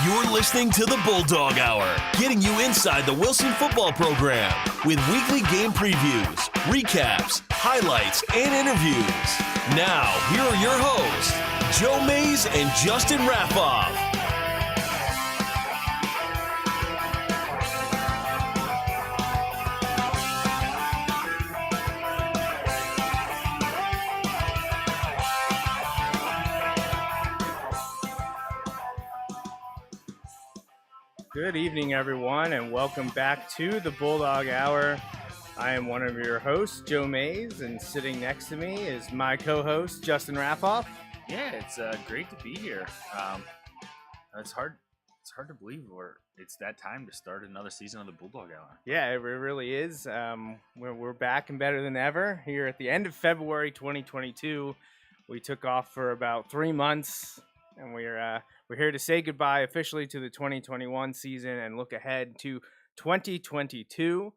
You're listening to the Bulldog Hour, getting you inside the Wilson football program with weekly game previews, recaps, highlights, and interviews. Now, here are your hosts, Joe Mays and Justin Raffoff. Good evening, everyone, and welcome back to the Bulldog Hour. I am one of your hosts, Joe Mays, and sitting next to me is my co-host, Justin Raffoff. Yeah, it's great to be here. It's hard to believe it's that time to start another season of the Bulldog Hour. Yeah, it really is. We're back and better than ever here at the end of February 2022. We took off for about 3 months, and we're here to say goodbye officially to the 2021 season and look ahead to 2022.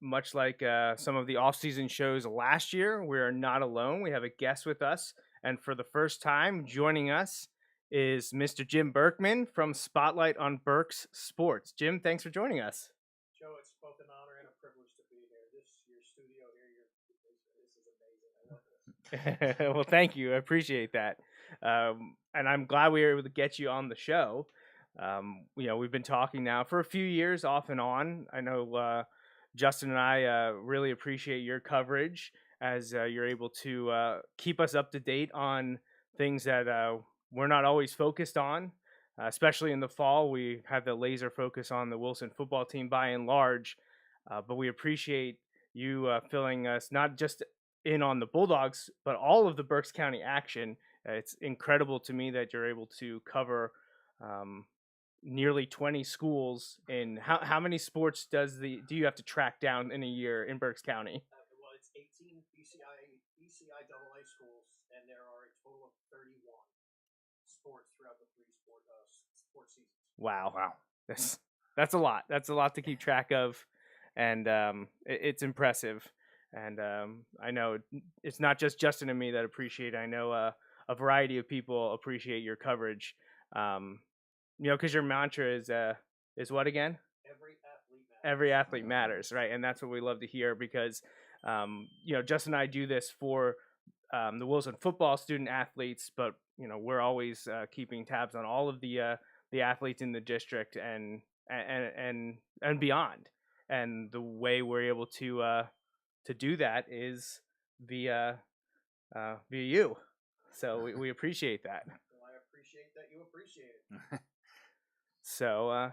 Much like some of the off-season shows last year, we are not alone. We have a guest with us, and for the first time joining us is Mr. Jim Burkman from Spotlight on Berks Sports. Jim, thanks for joining us. Joe, it's both an honor and a privilege to be here. Your studio here, this is amazing. I love this. Well, thank you. I appreciate that. And I'm glad we were able to get you on the show. We've been talking now for a few years off and on. I know Justin and I really appreciate your coverage as you're able to keep us up to date on things that we're not always focused on, especially in the fall. We have the laser focus on the Wilson football team by and large, but we appreciate you filling us not just in on the Bulldogs, but all of the Berks County action. It's incredible to me that you're able to cover nearly 20 schools. In how many sports do you have to track down in a year in Berks County? Well, it's 18 BCIAA schools, and there are a total of 31 sports throughout the three sport seasons. Wow. That's a lot. That's a lot to keep track of, and it's impressive. And I know it's not just Justin and me that appreciate it. I know a variety of people appreciate your coverage. Because your mantra is what again? Every athlete matters, right? And that's what we love to hear because, Justin and I do this for the Wilson football student athletes, but we're always keeping tabs on all of the athletes in the district and beyond. And the way we're able to do that is via you. So we appreciate that. Well, I appreciate that you appreciate it. So,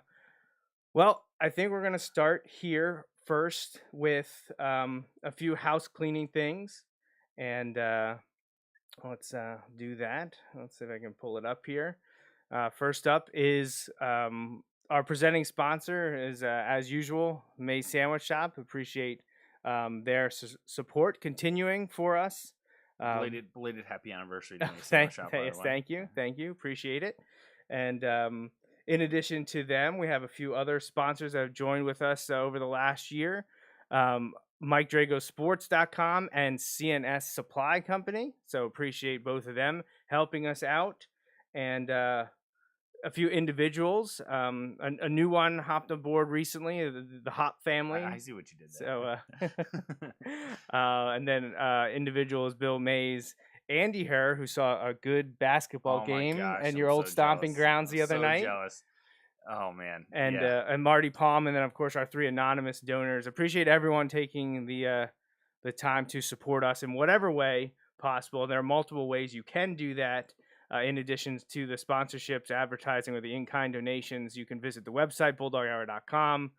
I think we're going to start here first with a few house cleaning things. And let's do that. Let's see if I can pull it up here. First up is our presenting sponsor is, as usual, May's Sandwich Shop. Appreciate their support continuing for us. Belated happy anniversary to the Sandwich Shop. Yes, thank you. Appreciate it. And in addition to them, we have a few other sponsors that have joined with us over the last year. MikeDragosports.com and CNS Supply Company. So appreciate both of them helping us out. And a few individuals. A new one hopped aboard recently, the Hop family. I see what you did there. So, and then individuals, Bill Mays, Andy Herr, who saw a good basketball game and your old stomping grounds the other night. Jealous. Oh man. And Marty Palm, and then of course our three anonymous donors. Appreciate everyone taking the time to support us in whatever way possible. There are multiple ways you can do that. In addition to the sponsorships, advertising, or the in-kind donations, you can visit the website, bulldoghour.com.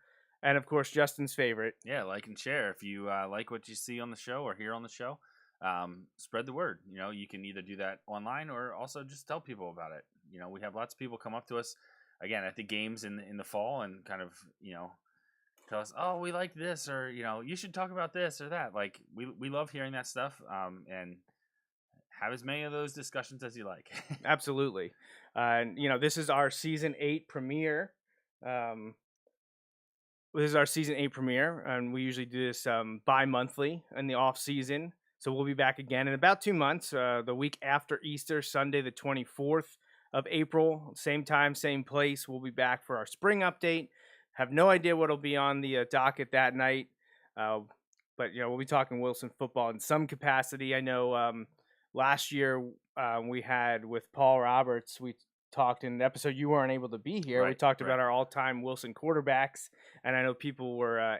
And, of course, Justin's favorite. Yeah, like and share. If you like what you see on the show or hear on the show, spread the word. You can either do that online or also just tell people about it. We have lots of people come up to us, again, at the games in the fall and kind of, tell us, oh, we like this, or, you should talk about this or that. Like, we love hearing that stuff, and have as many of those discussions as you like. Absolutely. This is our season 8 premiere. This is our season 8 premiere, and we usually do this bi-monthly in the off season. So we'll be back again in about 2 months, the week after Easter, Sunday the 24th of April. Same time, same place. We'll be back for our spring update. Have no idea what'll be on the docket that night. But, we'll be talking Wilson football in some capacity. I know last year we had with Paul Roberts, we talked in an episode you weren't able to be here. We talked about our all-time Wilson quarterbacks, and I know people were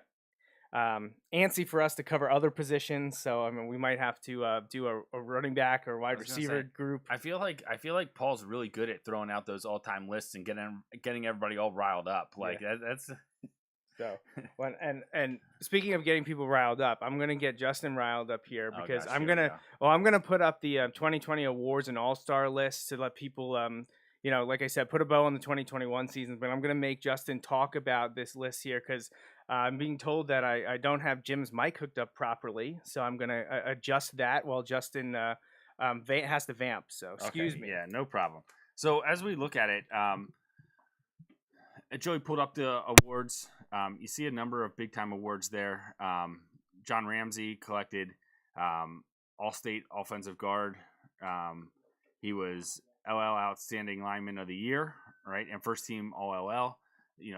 antsy for us to cover other positions. So, I mean, we might have to do a running back or wide receiver group. I feel like Paul's really good at throwing out those all-time lists and getting everybody all riled up. Like that's. So, and speaking of getting people riled up, I'm gonna get Justin riled up here because I'm gonna put up the 2020 awards and all-star list to let people, like I said, put a bow on the 2021 season. But I'm gonna make Justin talk about this list here because I'm being told that I don't have Jim's mic hooked up properly, so I'm gonna adjust that while Justin has to vamp. So excuse me. Yeah, no problem. So as we look at it, Joey pulled up the awards. You see a number of big-time awards there. John Ramsey collected All-State Offensive Guard. He was LL Outstanding Lineman of the Year, right? And First Team All-LL.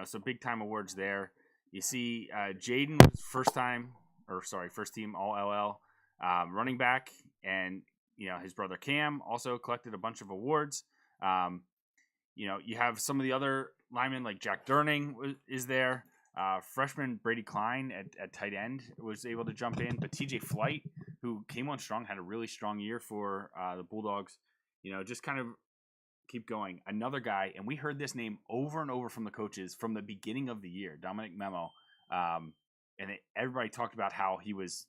So big-time awards there. You see Jaden was First Team All-LL running back. And, his brother Cam also collected a bunch of awards. You have some of the other linemen like Jack Durning is there. Freshman Brady Klein at tight end was able to jump in, but TJ Flight, who came on strong, had a really strong year for the Bulldogs. Just kind of keep going. Another guy, and we heard this name over and over from the coaches from the beginning of the year, Dominic Memo, and everybody talked about how he was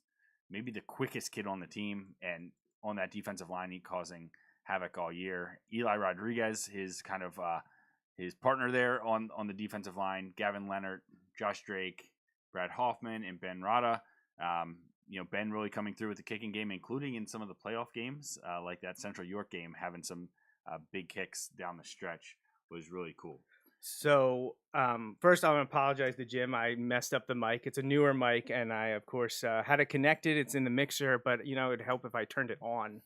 maybe the quickest kid on the team and on that defensive line, he causing havoc all year. Eli Rodriguez, his kind of his partner there on the defensive line, Gavin Leonard, Josh Drake, Brad Hoffman, and Ben Rada. Ben really coming through with the kicking game, including in some of the playoff games, like that Central York game, having some big kicks down the stretch was really cool. So first, I want to apologize to Jim. I messed up the mic. It's a newer mic, and I, of course, had it connected. It's in the mixer, but, it'd help if I turned it on.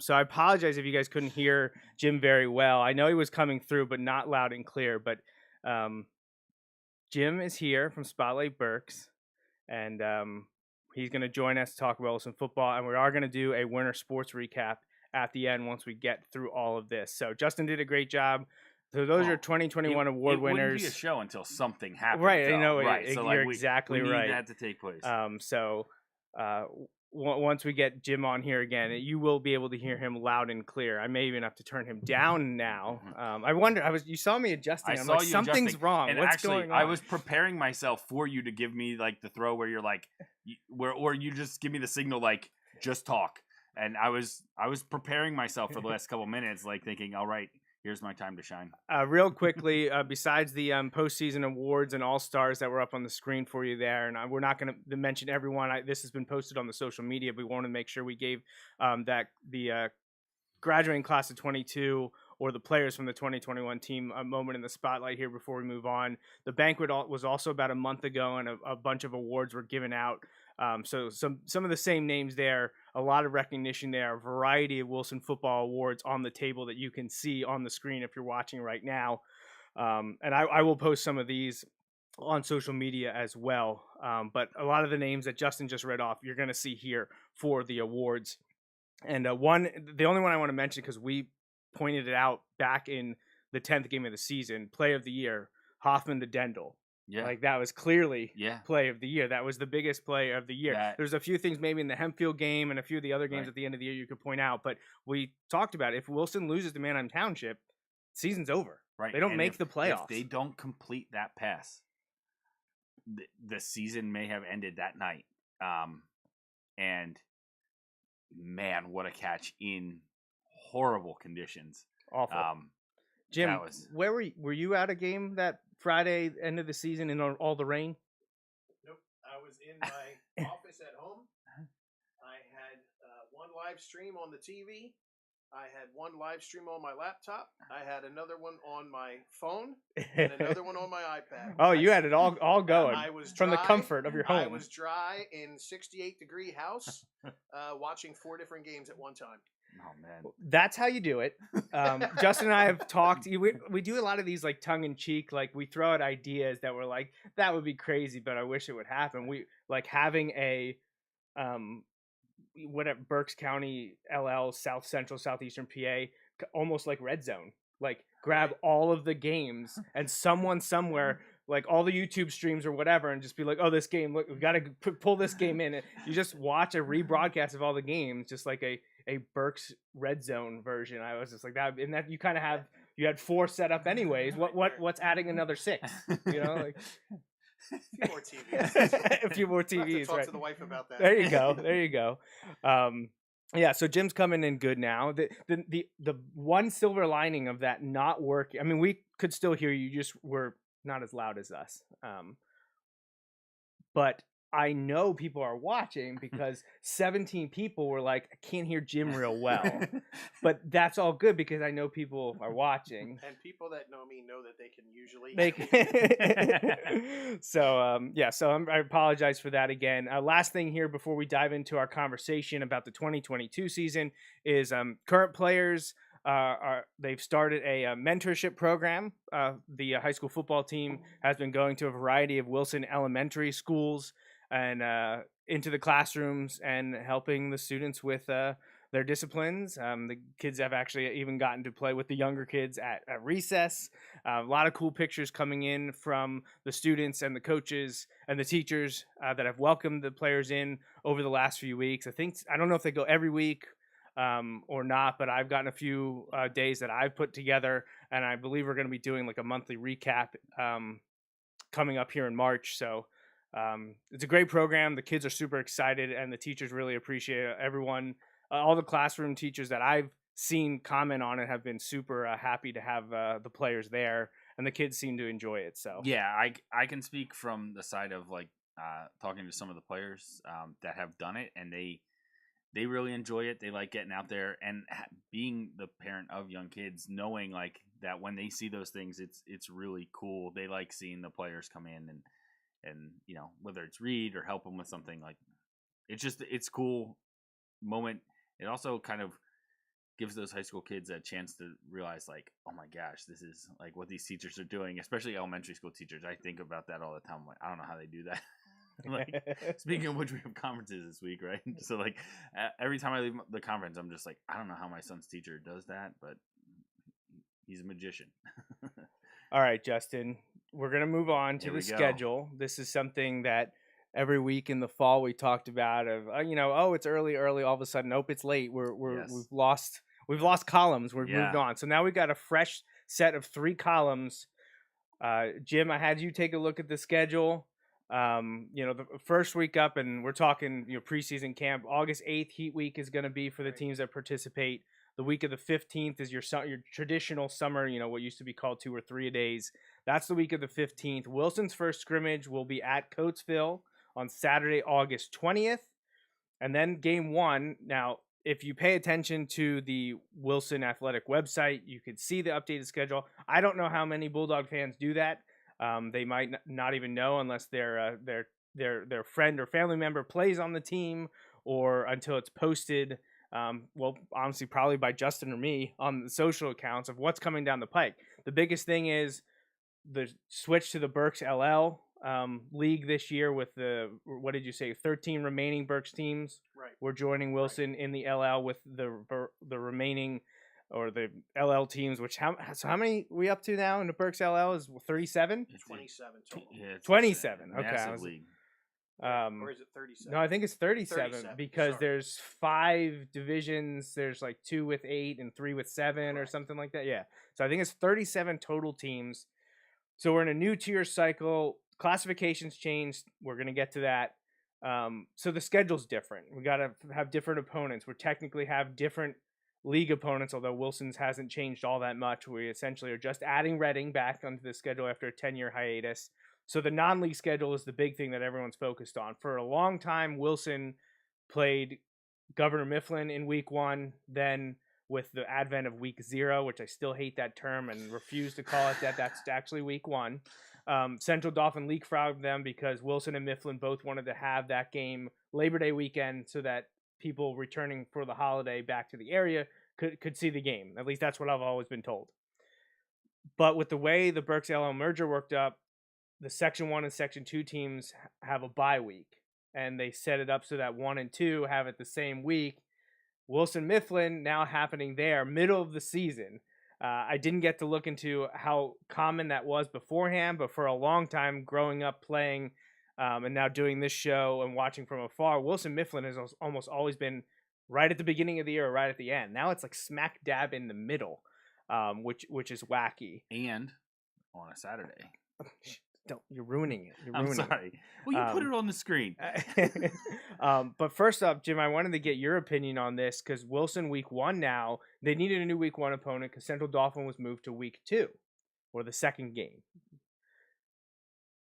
So I apologize if you guys couldn't hear Jim very well. I know he was coming through, but not loud and clear. But Jim is here from Spotlight Berks, and he's going to join us to talk about Wilson football. And we are going to do a winter sports recap at the end once we get through all of this. So Justin did a great job. So those are 2021 award winners. It wouldn't be a show until something happened. Right, right. So you're exactly right. We need that to take place. Once we get Jim on here again, you will be able to hear him loud and clear. I may even have to turn him down now. I wonder. You saw me adjusting. I'm like, something's wrong. What's going on? I was preparing myself for you to give me like the throw where you're like, or you just give me the signal like, just talk. And I was preparing myself for the last couple minutes, like thinking, all right, here's my time to shine. Real quickly, besides the postseason awards and all-stars that were up on the screen for you there, and we're not going to mention everyone. This has been posted on the social media, but we want to make sure we gave the graduating class of 22 or the players from the 2021 team a moment in the spotlight here before we move on. The banquet was also about a month ago, and a bunch of awards were given out. So some of the same names there, a lot of recognition there, a variety of Wilson football awards on the table that you can see on the screen if you're watching right now. And I will post some of these on social media as well. But a lot of the names that Justin just read off, you're going to see here for the awards. And the only one I want to mention, because we pointed it out back in the 10th game of the season, play of the year, Hoffman to Dendel. Yeah. Like that was clearly play of the year. That was the biggest play of the year. There's a few things maybe in the Hempfield game and a few of the other games at the end of the year you could point out, but we talked about it. If Wilson loses to Manheim Township, season's over. Right. They don't make the playoffs. If they don't complete that pass, the season may have ended that night. And man, what a catch in horrible conditions. Awful. Jim, where were you at a game that Friday, end of the season, in all the rain? Nope. I was in my office at home. I had one live stream on the TV. I had one live stream on my laptop. I had another one on my phone and another one on my iPad. Oh, you had it all going from the comfort of your home. I was dry in 68-degree house watching 4 different games at one time. Oh man, That's how you do it. Justin and I have talked. We do a lot of these like tongue in cheek. Like we throw out ideas that we're like, that would be crazy, but I wish it would happen. We like having a what at Berks County, LL, South Central, Southeastern PA, almost like red zone. Like grab all of the games and someone somewhere, like all the YouTube streams or whatever, and just be like, oh, this game, look, we got to pull this game in. And you just watch a rebroadcast of all the games, just like a Berks red zone version. I was just like that, and that you kind of have, you had 4 set up anyways. What's adding another 6? You know, like a few more TVs. a few more TVs. We'll have to talk right. to the wife about that. There you go. Yeah, so Jim's coming in good now. The one silver lining of that not working, I mean, we could still hear you, just were not as loud as us. But I know people are watching because 17 people were like, I can't hear Jim real well. But that's all good because I know people are watching. And people that know me know that they can usually. So I apologize for that again. Last thing here before we dive into our conversation about the 2022 season is current players. They've started a mentorship program. The high school football team has been going to a variety of Wilson elementary schools and into the classrooms and helping the students with their disciplines. The kids have actually even gotten to play with the younger kids at recess. A lot of cool pictures coming in from the students and the coaches and the teachers that have welcomed the players in over the last few weeks. I don't know if they go every week or not, but I've gotten a few days that I've put together, and I believe we're going to be doing like a monthly recap coming up here in March. So it's a great program. The kids are super excited, and the teachers really appreciate it. Everyone, all the classroom teachers that I've seen comment on it have been super happy to have the players there, and the kids seem to enjoy it. So yeah, I can speak from the side of like talking to some of the players that have done it, and they really enjoy it. They like getting out there and being the parent of young kids, knowing like that when they see those things, it's really cool. They like seeing the players come in and you know, whether it's read or help them with something, like it's cool moment. It also kind of gives those high school kids a chance to realize like, oh my gosh, this is like what these teachers are doing, especially elementary school teachers. I think about that all the time. Like, I don't know how they do that. Like, speaking of which, we have conferences this week, right? So like every time I leave the conference, I'm just like, I don't know how my son's teacher does that, but he's a magician. All right, Justin, we're going to move on to the schedule. This is something that every week in the fall we talked about of, it's early. All of a sudden, nope, it's late. We've lost columns. We've moved on. So now we've got a fresh set of 3 columns. Jim, I had you take a look at the schedule. The first week up, and we're talking, preseason camp, August 8th, Heat Week is going to be for the teams that participate. The week of the 15th is your traditional summer, what used to be called 2 or 3 days. That's the week of the 15th. Wilson's first scrimmage will be at Coatesville on Saturday, August 20th. And then game 1. Now, if you pay attention to the Wilson Athletic website, you could see the updated schedule. I don't know how many Bulldog fans do that. They might not even know unless their friend or family member plays on the team, or until it's posted. Honestly, probably by Justin or me on the social accounts of what's coming down the pike. The biggest thing is the switch to the Berks LL league this year with the, what did you say, 13 remaining Berks teams. Right. We're joining Wilson in the LL with the remaining, or the LL teams, which how many we up to now in the Berks LL is 37? 27 total. Yeah, 27. Okay. Massive league. Or is it 37? No, I think it's 37 because sorry. There's 5 divisions. There's like 2 with 8 and 3 with 7 or something like that. Yeah. So I think it's 37 total teams. So we're in a new tier cycle. Classifications changed. We're going to get to that. So the schedule's different. We got to have different opponents. We technically have different league opponents, although Wilson's hasn't changed all that much. We essentially are just adding Reading back onto the schedule after a 10-year hiatus. So the non-league schedule is the big thing that everyone's focused on. For a long time, Wilson played Governor Mifflin in week 1, then with the advent of week 0, which I still hate that term and refuse to call it that. That's actually week 1. Central Dauphin leapfrogged them because Wilson and Mifflin both wanted to have that game Labor Day weekend so that people returning for the holiday back to the area could see the game. At least that's what I've always been told. But with the way the Berks LL merger worked up, the Section 1 and Section 2 teams have a bye week. And they set it up so that 1 and 2 have it the same week. Wilson Mifflin now happening there, middle of the season. I didn't get to look into how common that was beforehand, but for a long time growing up playing and now doing this show and watching from afar, Wilson Mifflin has almost always been right at the beginning of the year or right at the end. Now it's like smack dab in the middle, which is wacky. And on a Saturday. You're ruining it. I'm sorry. Well, you put it on the screen. But first up, Jim, I wanted to get your opinion on this because Wilson week 1 now, they needed a new week 1 opponent because Central Dauphin was moved to week 2 or the second game.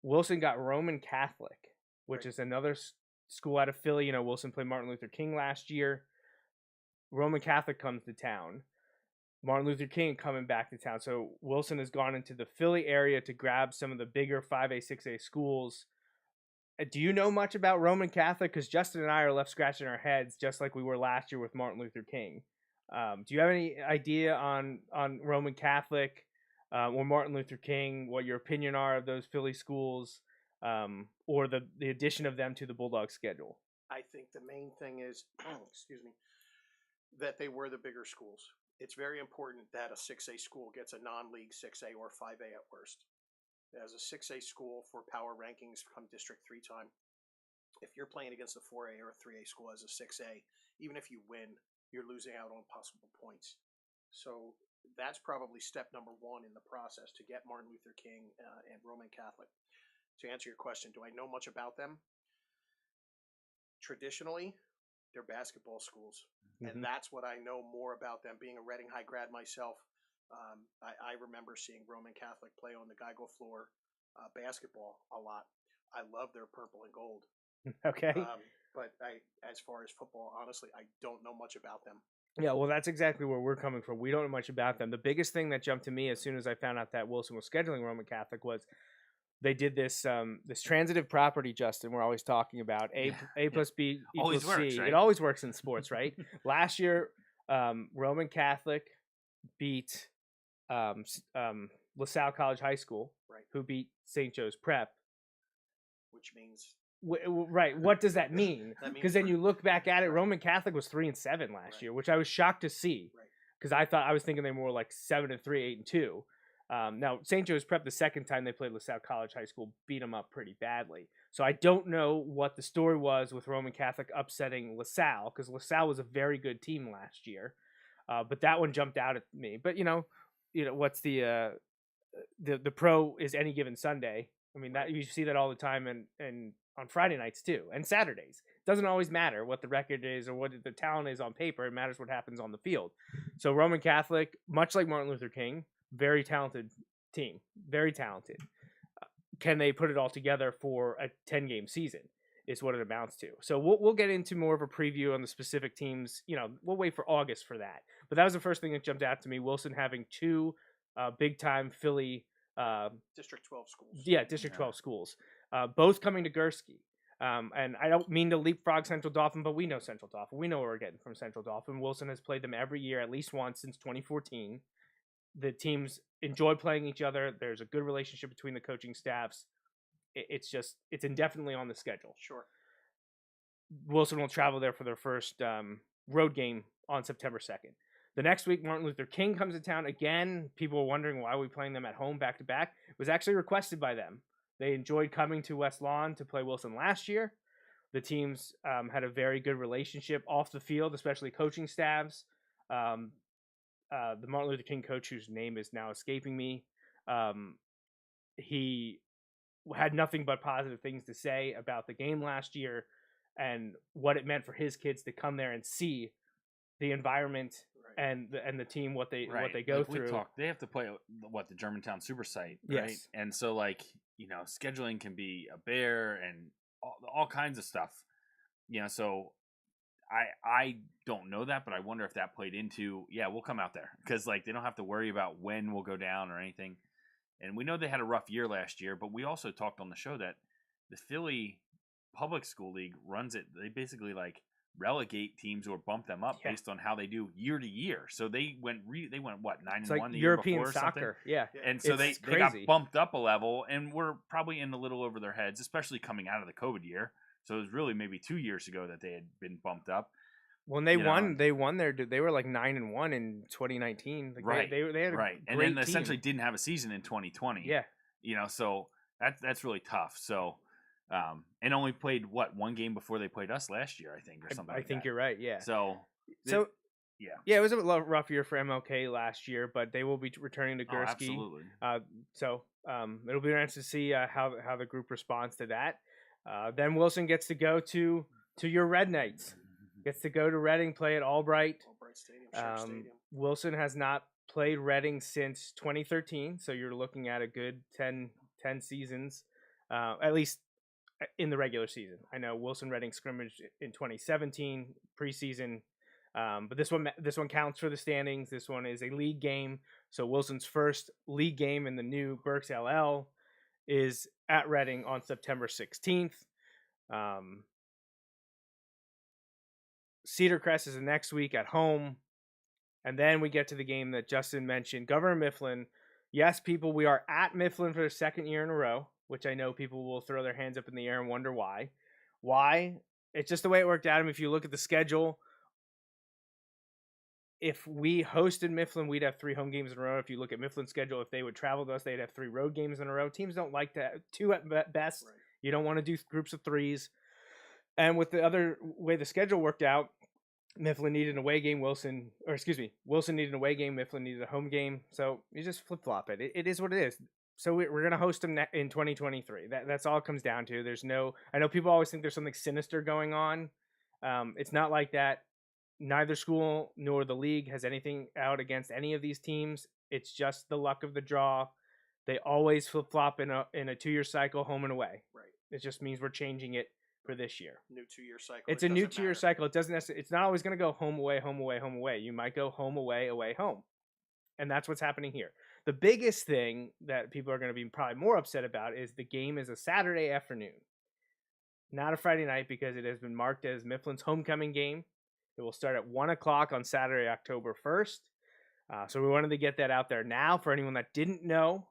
Wilson got Roman Catholic, which is another school out of Philly. You know, Wilson played Martin Luther King last year. Roman Catholic comes to town. Martin Luther King coming back to town. So Wilson has gone into the Philly area to grab some of the bigger 5A, 6A schools. Do you know much about Roman Catholic? Because Justin and I are left scratching our heads, just like we were last year with Martin Luther King. Do you have any idea on Roman Catholic or Martin Luther King, what your opinion are of those Philly schools or the addition of them to the Bulldog schedule? I think the main thing is, excuse me, that they were the bigger schools. It's very important that a 6A school gets a non-league 6A or 5A at worst. As a 6A school for power rankings come District 3 time, if you're playing against a 4A or a 3A school as a 6A, even if you win, you're losing out on possible points. So that's probably step number 1 in the process to get Martin Luther King and Roman Catholic. To answer your question, do I know much about them? Traditionally, they're basketball schools. And that's what I know more about them. Being a Reading High grad myself, I remember seeing Roman Catholic play on the Geigo floor basketball a lot. I love their purple and gold. Okay. But as far as football, honestly, I don't know much about them. Yeah, well, that's exactly where we're coming from. We don't know much about them. The biggest thing that jumped to me as soon as I found out that Wilson was scheduling Roman Catholic was they did this this transitive property, Justin, we're always talking about. A plus B equals Always C. works, right? It always works in sports, right? Last year, Roman Catholic beat LaSalle College High School, Right. who beat St. Joe's Prep. Which means Right. What does that mean? That means Because then for- you look back at it, Right. Roman Catholic was 3-7 last Right. year, which I was shocked to see. Right. Because I was thinking they were more like 7-3, 8-2. Now St. Joe's Prep, the second time they played LaSalle College High School, beat them up pretty badly. So I don't know what the story was with Roman Catholic upsetting LaSalle, because LaSalle was a very good team last year. But that one jumped out at me. But you know what's the pro is any given Sunday. I mean, that you see that all the time and on Friday nights too, and Saturdays. It doesn't always matter what the record is or what the talent is on paper. It matters what happens on the field. So Roman Catholic, much like Martin Luther King, very talented team, very talented. Can they put it all together for a 10-game season? Is what it amounts to. So we'll get into more of a preview on the specific teams. You know, we'll wait for August for that. But that was the first thing that jumped out to me. Wilson having two big-time Philly District 12 schools. Yeah, District 12 schools. Both coming to Gursky. And I don't mean to leapfrog Central Dauphin, but we know Central Dauphin. We know what we're getting from Central Dauphin. Wilson has played them every year, at least once since 2014. The teams enjoy playing each other. There's a good relationship between the coaching staffs. It's indefinitely on the schedule. Sure. Wilson will travel there for their first road game on September 2nd. The next week, Martin Luther King comes to town again. People were wondering why we're playing them at home back-to-back. It was actually requested by them. They enjoyed coming to West Lawn to play Wilson last year. The teams had a very good relationship off the field, especially coaching staffs. The Martin Luther King coach, whose name is now escaping me, he had nothing but positive things to say about the game last year and what it meant for his kids to come there and see the environment and the team what they go through. They have to play the Germantown Super Site, right? Yes. And so scheduling can be a bear and all kinds of stuff. So I don't know that, but I wonder if that played into we'll come out there because they don't have to worry about when we'll go down or anything. And we know they had a rough year last year, but we also talked on the show that the Philly Public School League runs it. They basically relegate teams or bump them up Yeah. based on how they do year to year. So they went what 9-1 It's like the year European before or something? soccer. Yeah. And so It's they got crazy. bumped up a level and were probably in a little over their heads, especially coming out of the COVID year. So it was really maybe 2 years ago that they had been bumped up. When they won, they won they were like 9-1 in 2019. Like Right. They had a right. And great then team. essentially didn't have a season in 2020. Yeah. So that's really tough. So and only played one game before they played us last year, I think, or something. I think you're right. Yeah. So yeah, it was a rough year for MLK last year, but they will be returning to Gursky. Absolutely. So it'll be interesting to see how the group responds to that. Then Wilson gets to go to your Red Knights. Gets to go to Reading, play at Albright. Albright Stadium, Sheriff Stadium. Wilson has not played Reading since 2013, so you're looking at a good 10 seasons, at least in the regular season. I know Wilson Reading scrimmaged in 2017 preseason, but this one counts for the standings. This one is a league game, so Wilson's first league game in the new Berks LL is at Reading on September 16th. Cedar Crest is the next week at home. And then we get to the game that Justin mentioned, Governor Mifflin. Yes, people, we are at Mifflin for the second year in a row, which I know people will throw their hands up in the air and wonder why. Why? It's just the way it worked out. If you look at the schedule, if we hosted Mifflin, we'd have 3 home games in a row. If you look at Mifflin's schedule, if they would travel to us, they'd have 3 road games in a row. Teams don't like to have 2 at best. Right. You don't want to do groups of 3s. And with the other way the schedule worked out, Mifflin needed an away game. Wilson needed an away game. Mifflin needed a home game. So you just flip-flop it. It is what it is. So we're going to host them in 2023. That's all it comes down to. I know people always think there's something sinister going on. It's not like that. Neither school nor the league has anything out against any of these teams. It's just the luck of the draw. They always flip-flop in a 2-year cycle, home and away. Right. It just means we're changing it for this year. New 2-year cycle. It's a new 2-year cycle. It doesn't necessarily. It's not always going to go home away, home away, home away. You might go home away, away home, and that's what's happening here. The biggest thing that people are going to be probably more upset about is the game is a Saturday afternoon, not a Friday night, because it has been marked as Mifflin's homecoming game. It will start at 1:00 on Saturday, October 1st. So we wanted to get that out there now for anyone that didn't know,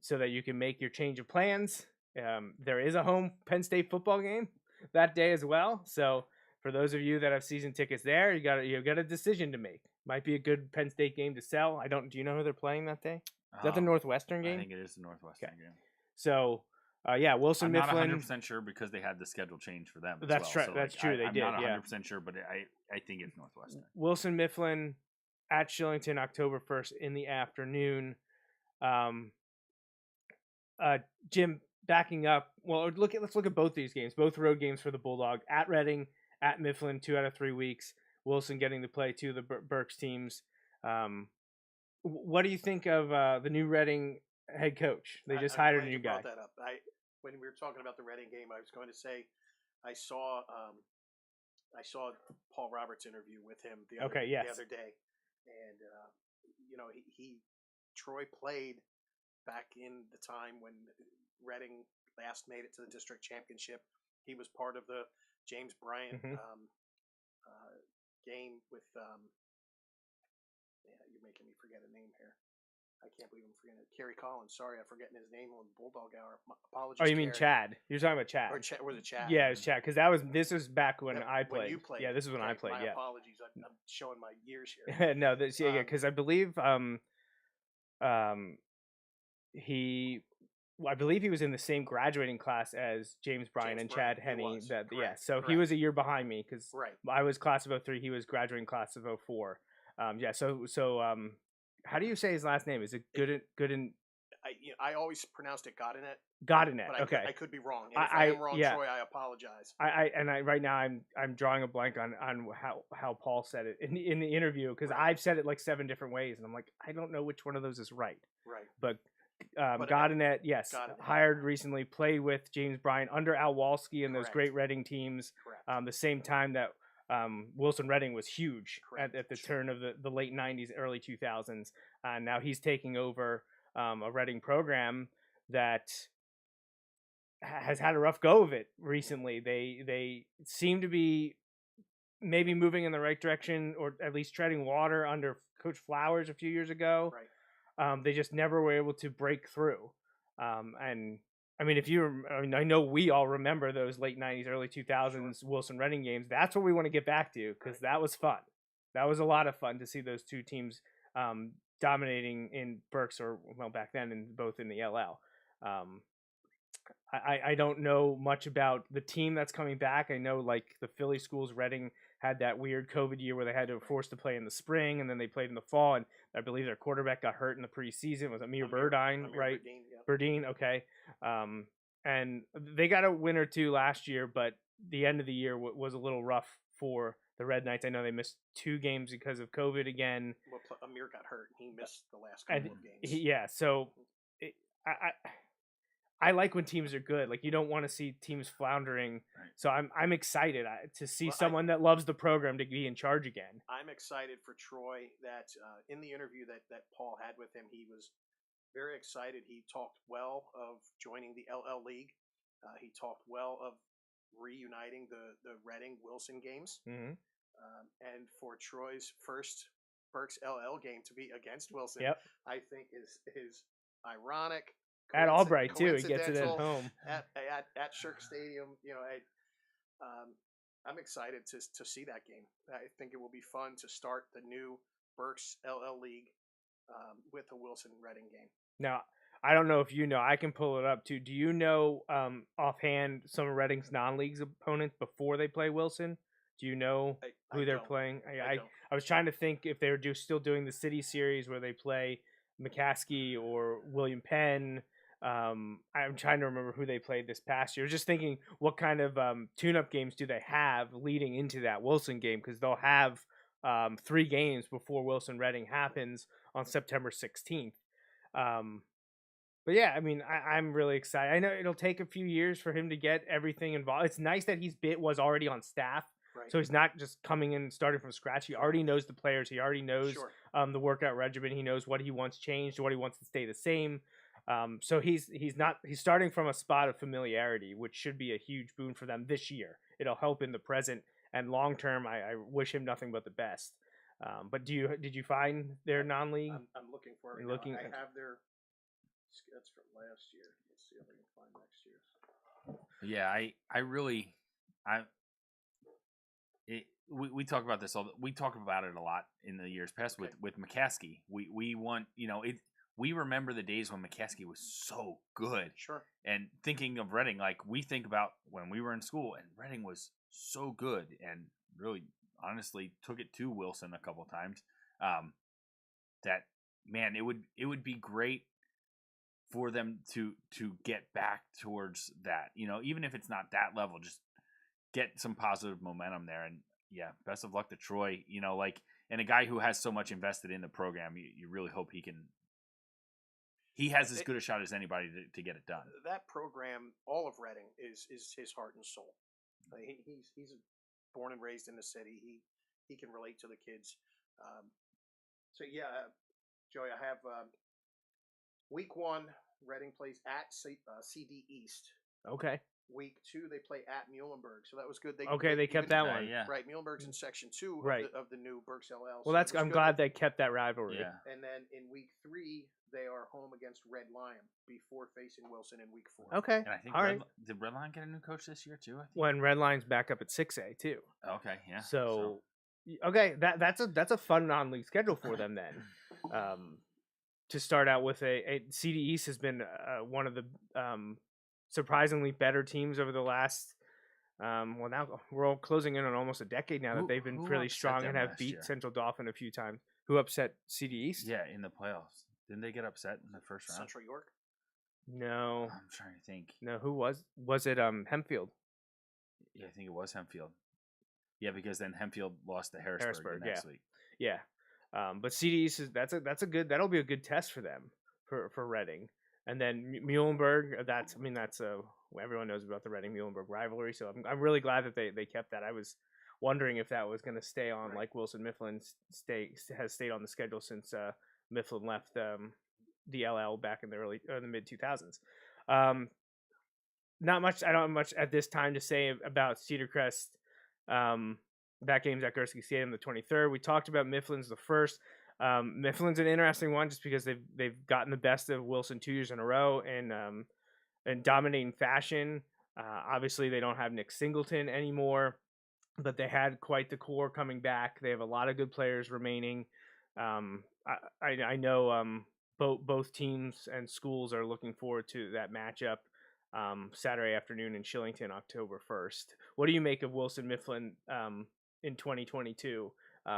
so that you can make your change of plans. There is a home Penn State football game that day as well. So for those of you that have season tickets there, you got a decision to make. Might be a good Penn State game to sell. Do you know who they're playing that day? Is that the Northwestern game? I think it is the Northwestern game. So Wilson Mifflin. I'm not 100% sure because they had the schedule change for them. That's well. true. That's true. I'm not 100% sure, but I think it's Northwestern. Wilson Mifflin at Shillington, October 1st in the afternoon. Jim, backing up. Well, let's look at both these games. Both road games for the Bulldog. At Reading, at Mifflin, 2 out of 3 weeks. Wilson getting to play 2 of the Berks teams. What do you think of the new Reading head coach? They just hired a new guy. Brought that up. When we were talking about the Reading game, I was going to say I saw Paul Roberts' interview with him the other day, and Troy played back in the time when Reading last made it to the district championship. He was part of the James Bryant game with you're making me forget a name here. I can't believe I'm forgetting it. Kerry Collins. Sorry, I'm forgetting his name on Bulldog Hour. Apologies. Oh, you mean Chad? You're talking about Chad. Or was it Chad? Yeah, it was Chad, because this was back when I played. When you played. Yeah, this is when I played. My apologies. I'm showing my years here. No, because I believe he was in the same graduating class as James Bryant and Chad Henney. So he was a year behind me, because I was class of 03. He was graduating class of 04. How do you say his last name? Is it Gooden? I always pronounced it Godinet. Godinet. Okay. I could be wrong. And if I am wrong, Troy, I apologize. Right now I'm drawing a blank on how Paul said it in the interview, because I've said it like 7 different ways, and I'm like, I don't know which one of those is right. Right. But Godinet, yes, hired recently, played with James Bryant under Al Walski and those great Reading teams. The same time that Wilson Reading was huge at the turn of the late 90s, early 2000s. Now he's taking over a Reading program that has had a rough go of it recently. They seem to be maybe moving in the right direction, or at least treading water under Coach Flowers a few years ago. Right. They just never were able to break through. And I mean, I know we all remember those late 90s, early 2000s Wilson Reading games. That's what we want to get back to, because that was fun. That was a lot of fun to see those two teams dominating in Berks, or well, back then, both in the LL. I don't know much about the team that's coming back. I know, like, the Philly schools, Reading had that weird COVID year where they had to force to play in the spring, and then they played in the fall, and I believe their quarterback got hurt in the preseason. Was it Amir Burdine, right? Burdine, Burdine, okay. And they got a win or two last year, but the end of the year was a little rough for the Red Knights. I know they missed 2 games because of COVID again. Well, Amir got hurt. He missed the last couple of games. Yeah, so I like when teams are good. Like, you don't want to see teams floundering. Right. So I'm excited to see someone that loves the program to be in charge again. I'm excited for Troy. That in the interview that Paul had with him, he was very excited. He talked well of joining the LL League. He talked well of reuniting the Reading Wilson games. Mm-hmm. And for Troy's first Berks LL game to be against Wilson, I think is ironic. At Albright too, he gets it at home at Shirk Stadium. You know, I'm excited to see that game. I think it will be fun to start the new Berks LL League with a Wilson Reading game. Now, I don't know if you know. I can pull it up too. Do you know offhand some of Reading's non-leagues opponents before they play Wilson? Do you know who they're playing? I was trying to think if they were still doing the City Series where they play McCaskey or William Penn. I'm trying to remember who they played this past year. Just thinking, what kind of tune-up games do they have leading into that Wilson game? Because they'll have 3 games before Wilson Reading happens on September 16th. But yeah, I mean, I'm really excited. I know it'll take a few years for him to get everything involved. It's nice that was already on staff. Right. So he's not just coming in and starting from scratch. He already knows the players. He already knows the workout regimen. He knows what he wants changed, what he wants to stay the same. So he's starting from a spot of familiarity, which should be a huge boon for them this year. It'll help in the present and long term. I wish him nothing but the best. But did you find their non-league? I'm looking for it. I have their skits from last year. Let's see if I can find next year's. Yeah, we talk about this we talk about it a lot in the years past with McCaskey. We want, you know, we remember the days when McCaskey was so good. Sure. And thinking of Reading, like, we think about when we were in school, and Reading was so good and really, honestly, took it to Wilson a couple times. That, man, it would be great for them to get back towards that. You know, even if it's not that level, just get some positive momentum there. And yeah, best of luck to Troy. You know, like, and a guy who has so much invested in the program, you really hope he has as good a shot as anybody to get it done. That program, all of Reading, is his heart and soul. He's born and raised in the city. He can relate to the kids. So yeah, Joey, I have week 1, Reading plays at CD East. Okay. Week 2, they play at Muhlenberg, so that was good. They kept that one. Yeah. Right, Muhlenberg's in Section 2 of the new Berks LL. Well, I'm glad they kept that rivalry. Yeah. And then in week 3, they are home against Red Lion before facing Wilson in week 4. Okay. And I think did Red Lion get a new coach this year too? When Red Lion's back up at 6A too. Okay, yeah. So okay, that's a fun non-league schedule for them then. To start out with a CD East has been one of the surprisingly better teams over the last well, now we're all closing in on almost a decade now that they've been really strong and have beat Central Dauphin a few times. Who upset CD East? Yeah, in the playoffs. Didn't they get upset in the first round? Central York? No. I'm trying to think. No, who was it Hempfield? Yeah, I think it was Hempfield. Yeah, because then Hempfield lost to Harrisburg the next week. Yeah. But CD East that'll be a good test for them for Reading. And then Muhlenberg, everyone knows about the Reading Muhlenberg rivalry, so I'm really glad that they kept that. I was wondering if that was going to stay on, like Wilson Mifflin has stayed on the schedule since Mifflin left the LL back in the mid 2000s. Not much. I don't have much at this time to say about Cedar Crest. That game's at Gursky Stadium the 23rd. We talked about Mifflin's the first. Mifflin's an interesting one just because they've gotten the best of Wilson 2 years in a row in dominating fashion. Obviously, they don't have Nick Singleton anymore, but they had quite the core coming back. They have a lot of good players remaining. I know both teams and schools are looking forward to that matchup Saturday afternoon in Shillington, October 1st. What do you make of Wilson Mifflin in 2022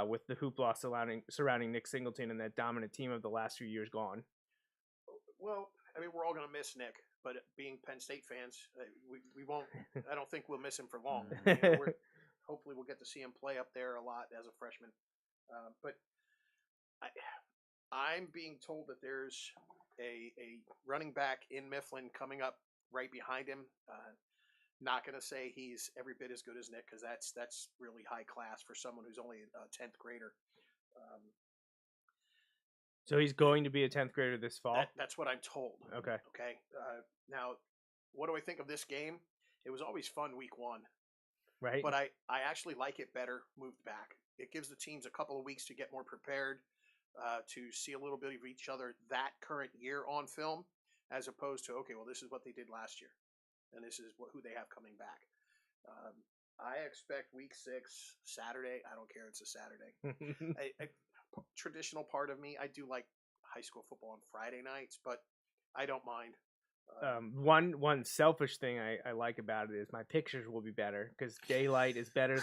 with the hoopla surrounding Nick Singleton and that dominant team of the last few years gone? Well, I mean, we're all going to miss Nick, but being Penn State fans, we won't. I don't think we'll miss him for long. Hopefully, we'll get to see him play up there a lot as a freshman. But I'm being told that there's a running back in Mifflin coming up right behind him. Not going to say he's every bit as good as Nick because that's really high class for someone who's only a 10th grader. So he's going to be a 10th grader this fall? That's what I'm told. Okay. Now, what do I think of this game? It was always fun week 1. Right. But I actually like it better moved back. It gives the teams a couple of weeks to get more prepared, to see a little bit of each other that current year on film, as opposed to, okay, well, this is what they did last year, and this is who they have coming back. I expect week 6, Saturday. I don't care. It's a Saturday. a traditional part of me, I do like high school football on Friday nights, but I don't mind. One selfish thing I like about it is my pictures will be better because daylight is better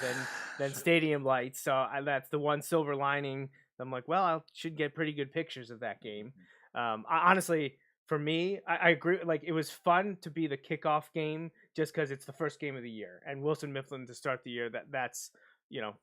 than stadium lights. So that's the one silver lining. I'm like, well, I should get pretty good pictures of that game. Honestly, for me, I agree. Like, it was fun to be the kickoff game just because it's the first game of the year, and Wilson Mifflin to start the year. That's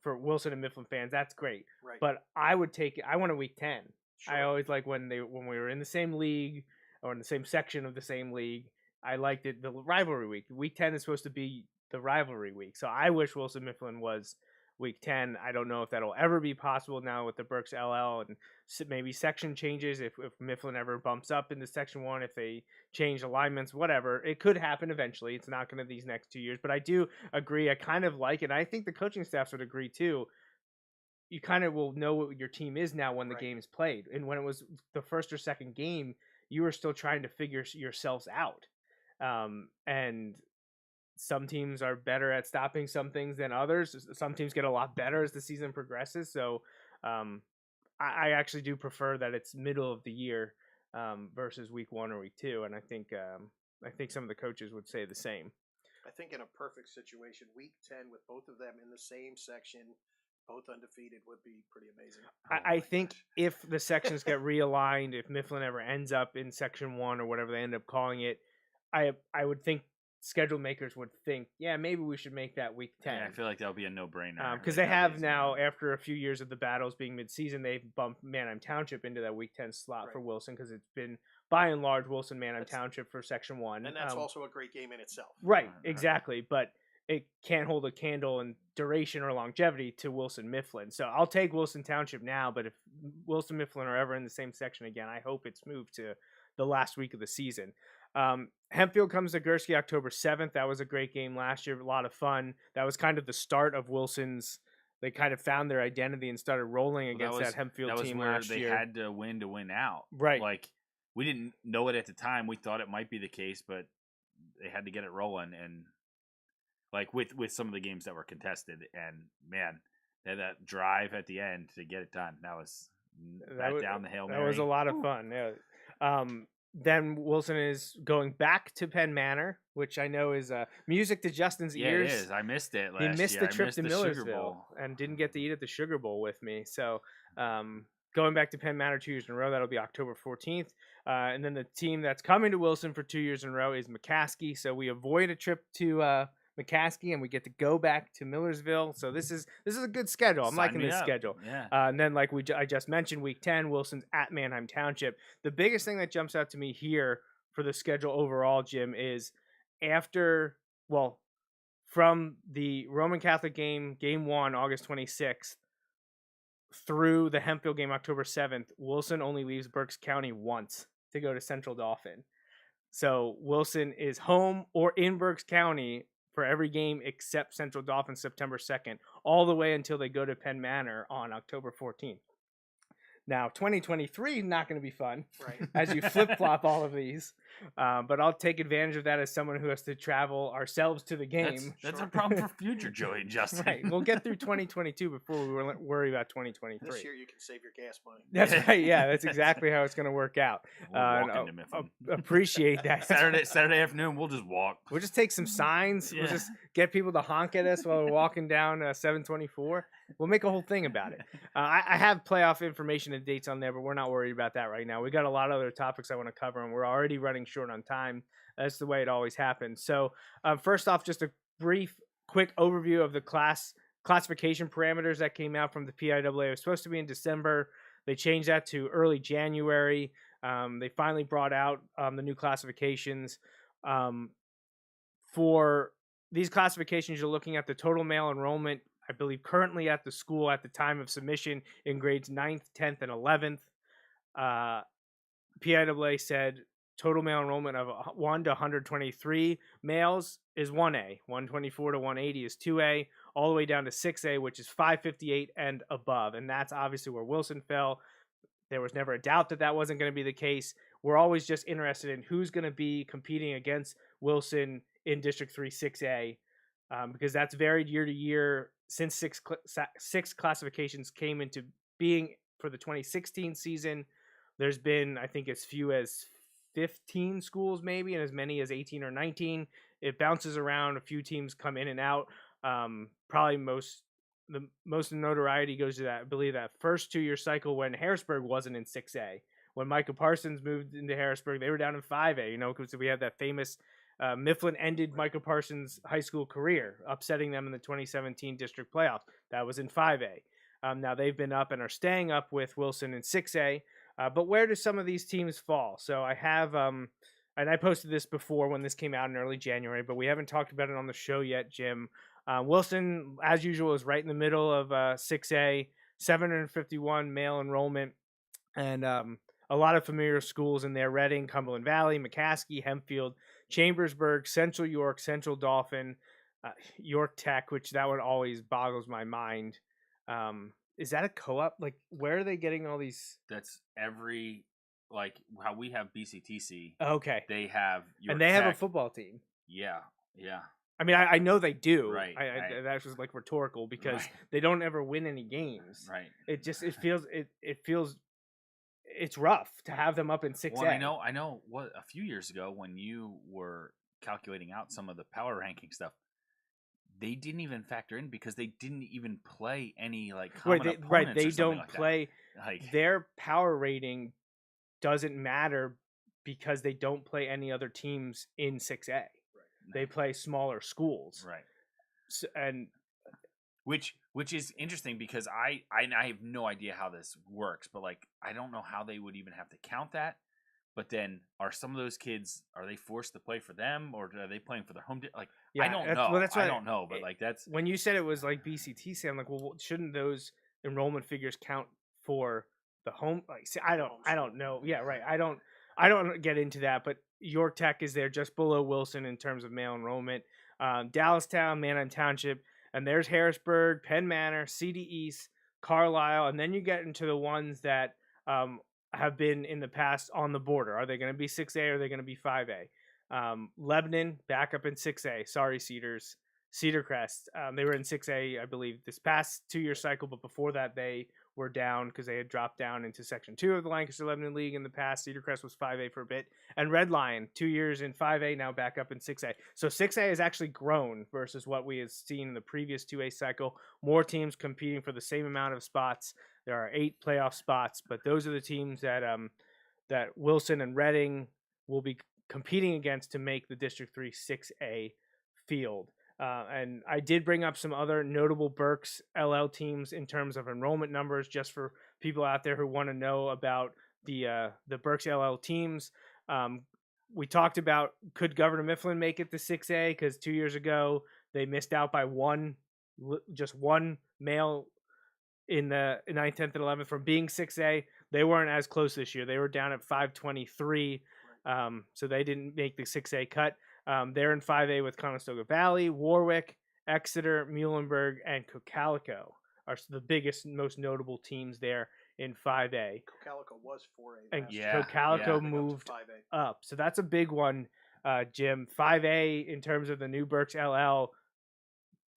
for Wilson and Mifflin fans, that's great. Right. But I would take it. I want a week 10. Sure. I always like when we were in the same league or in the same section of the same league. I liked it. The rivalry week. Week 10 is supposed to be the rivalry week. So I wish Wilson Mifflin was week 10. I don't know if that'll ever be possible now with the Berks LL and maybe section changes. If Mifflin ever bumps up into section 1, if they change alignments, whatever, it could happen eventually. It's not going to these next 2 years, but I do agree. I kind of like it. I think the coaching staffs would agree too. You kind of will know what your team is now when the game's played. And when it was the first or second game, you were still trying to figure yourselves out. And some teams are better at stopping some things than others. Some teams get a lot better as the season progresses. So I actually do prefer that it's middle of the year versus week 1 or week 2. And I think some of the coaches would say the same. I think in a perfect situation, week 10 with both of them in the same section, both undefeated, would be pretty amazing. I think if the sections get realigned, if Mifflin ever ends up in section 1 or whatever they end up calling it, I would think schedule makers would think, yeah, maybe we should make that week 10. Yeah, I feel like that would be a no-brainer. Because they have now, after a few years of the battles being mid-season, they've bumped Manheim Township into that week 10 slot for Wilson because it's been, by and large, Wilson Manheim Township for section 1. And that's also a great game in itself. Right, exactly. But it can't hold a candle in duration or longevity to Wilson Mifflin. So I'll take Wilson Township now, but if Wilson Mifflin are ever in the same section again, I hope it's moved to the last week of the season. Hempfield comes to Gursky October 7th. That was a great game last year, a lot of fun. That was kind of the start of Wilson's. They kind of found their identity and started rolling against that Hempfield team last year. They had to win out. Right. Like, we didn't know it at the time. We thought it might be the case, but they had to get it rolling. And like with some of the games that were contested, and man, they had that drive at the end to get it done. That was down the Hail Mary. That was a lot of fun. Yeah. Then Wilson is going back to Penn Manor, which I know is music to Justin's ears. Yeah, it is. I missed it last year. He missed the trip to Millersville and and didn't get to eat at the Sugar Bowl with me. So going back to Penn Manor 2 years in a row, that'll be October 14th. And then the team that's coming to Wilson for 2 years in a row is McCaskey. So we avoid a trip to McCaskey and we get to go back to Millersville. So this is a good schedule. I'm liking this schedule. Yeah. And then I just mentioned, week 10, Wilson's at Manheim Township. The biggest thing that jumps out to me here for the schedule overall, Jim, is from the Roman Catholic game 1, August 26th, through the Hempfield game, October 7th, Wilson only leaves Berks County once to go to Central Dauphin. So Wilson is home or in Berks County for every game except Central Dauphin September 2nd, all the way until they go to Penn Manor on October 14th. Now, 2023 is not going to be fun Right. as you flip-flop all of these, but I'll take advantage of that as someone who has to travel ourselves to the game. That's Sure. a problem for future Joey and Justin. Right. We'll get through 2022 before we worry about 2023. This year you can save your gas money. That's right. Yeah, that's exactly how it's going to work out. We'll walk and into Mifflin. appreciate that. Saturday afternoon, we'll just walk. We'll just take some signs. Yeah. We'll just get people to honk at us while we're walking down 724. We'll make a whole thing about it. I have playoff information and dates on there, but we're not worried about that right now. We got a lot of other topics I want to cover, and we're already running short on time. That's the way it always happens. So first off, just a brief, quick overview of the classification parameters that came out from the PIAA. It was supposed to be in December. They changed that to early January. They finally brought out the new classifications. For these classifications, you're looking at the total male enrollment, I believe, currently at the school at the time of submission in grades 9th, 10th, and 11th. PIAA said total male enrollment of 1 to 123 males is 1A, 124 to 180 is 2A, all the way down to 6A, which is 558 and above. And that's obviously where Wilson fell. There was never a doubt that that wasn't going to be the case. We're always just interested in who's going to be competing against Wilson in District 3 6A, because that's varied year to year since six classifications came into being for the 2016 season. There's been, I think, as few as 15 schools maybe, and as many as 18 or 19. It bounces around. A few teams come in and out. Probably the most notoriety goes to that, I believe, that first 2-year cycle when Harrisburg wasn't in 6A. When Micah Parsons moved into Harrisburg, they were down in 5A, because we had that famous Mifflin ended Micah Parsons' high school career, upsetting them in the 2017 district playoffs. That was in 5A. Now they've been up and are staying up with Wilson in 6A. But where do some of these teams fall? So I have, and I posted this before when this came out in early January, but we haven't talked about it on the show yet, Jim. Wilson, as usual, is right in the middle of 6A, 751 male enrollment, and a lot of familiar schools in there: Reading, Cumberland Valley, McCaskey, Hempfield, Chambersburg, Central York, Central Dauphin, York Tech, which that one always boggles my mind. Is that a co-op? Like, where are they getting all these? That's every, like, how we have BCTC. Okay. They have York and they have a Tech. football team. Yeah. I mean, I know they do. Right, right. That's just like rhetorical because Right. they don't ever win any games. Right. It feels it's rough to have them up in 6A. Well, I know what a few years ago when you were calculating out some of the power ranking stuff, they didn't even factor in because they didn't even play any like common opponents right. They or something don't like play. That. Like, their power rating doesn't matter because they don't play any other teams in 6A. Right. They play smaller schools. Right. So, and which is interesting because I have no idea how this works, but like I don't know how they would even have to count that. But then, are some of those kids, are they forced to play for them, or are they playing for their home? Like, yeah, I don't know. Well, that's I don't know, but like that's when you said it was like BCTC. I'm like, well, shouldn't those enrollment figures count for the home? Like, see, I don't know. Yeah, right. I don't get into that. But York Tech is there just below Wilson in terms of male enrollment. Dallastown, Manheim Township, and there's Harrisburg, Penn Manor, CD East, Carlisle, and then you get into the ones that have been in the past on the border. Are they going to be 6A or are they going to be 5A? Lebanon back up in 6A. Sorry, Cedars. Cedar Crest. They were in 6A, I believe, this past 2-year cycle, but before that they were down because they had dropped down into Section 2 of the Lancaster-Lebanon League in the past. Cedar Crest was 5A for a bit. And Red Lion, 2 years in 5A, now back up in 6A. So 6A has actually grown versus what we had seen in the previous 2A cycle. More teams competing for the same amount of spots. There are 8 playoff spots, but those are the teams that that Wilson and Reading will be competing against to make the District 3 6A field. And I did bring up some other notable Berks LL teams in terms of enrollment numbers, just for people out there who want to know about the Berks LL teams. We talked about, could Governor Mifflin make it to 6A? Because 2 years ago they missed out by just one male in the 9th, 10th, and 11th from being 6A. They weren't as close this year. They were down at 523, so they didn't make the 6A cut. They're in 5A with Conestoga Valley, Warwick, Exeter, Muhlenberg, and Cocalico are the biggest, most notable teams there in 5A. Cocalico was 4A And last Yeah, year. Cocalico They moved up to 5A. up. So that's a big one, Jim. 5A in terms of the new Berks LL,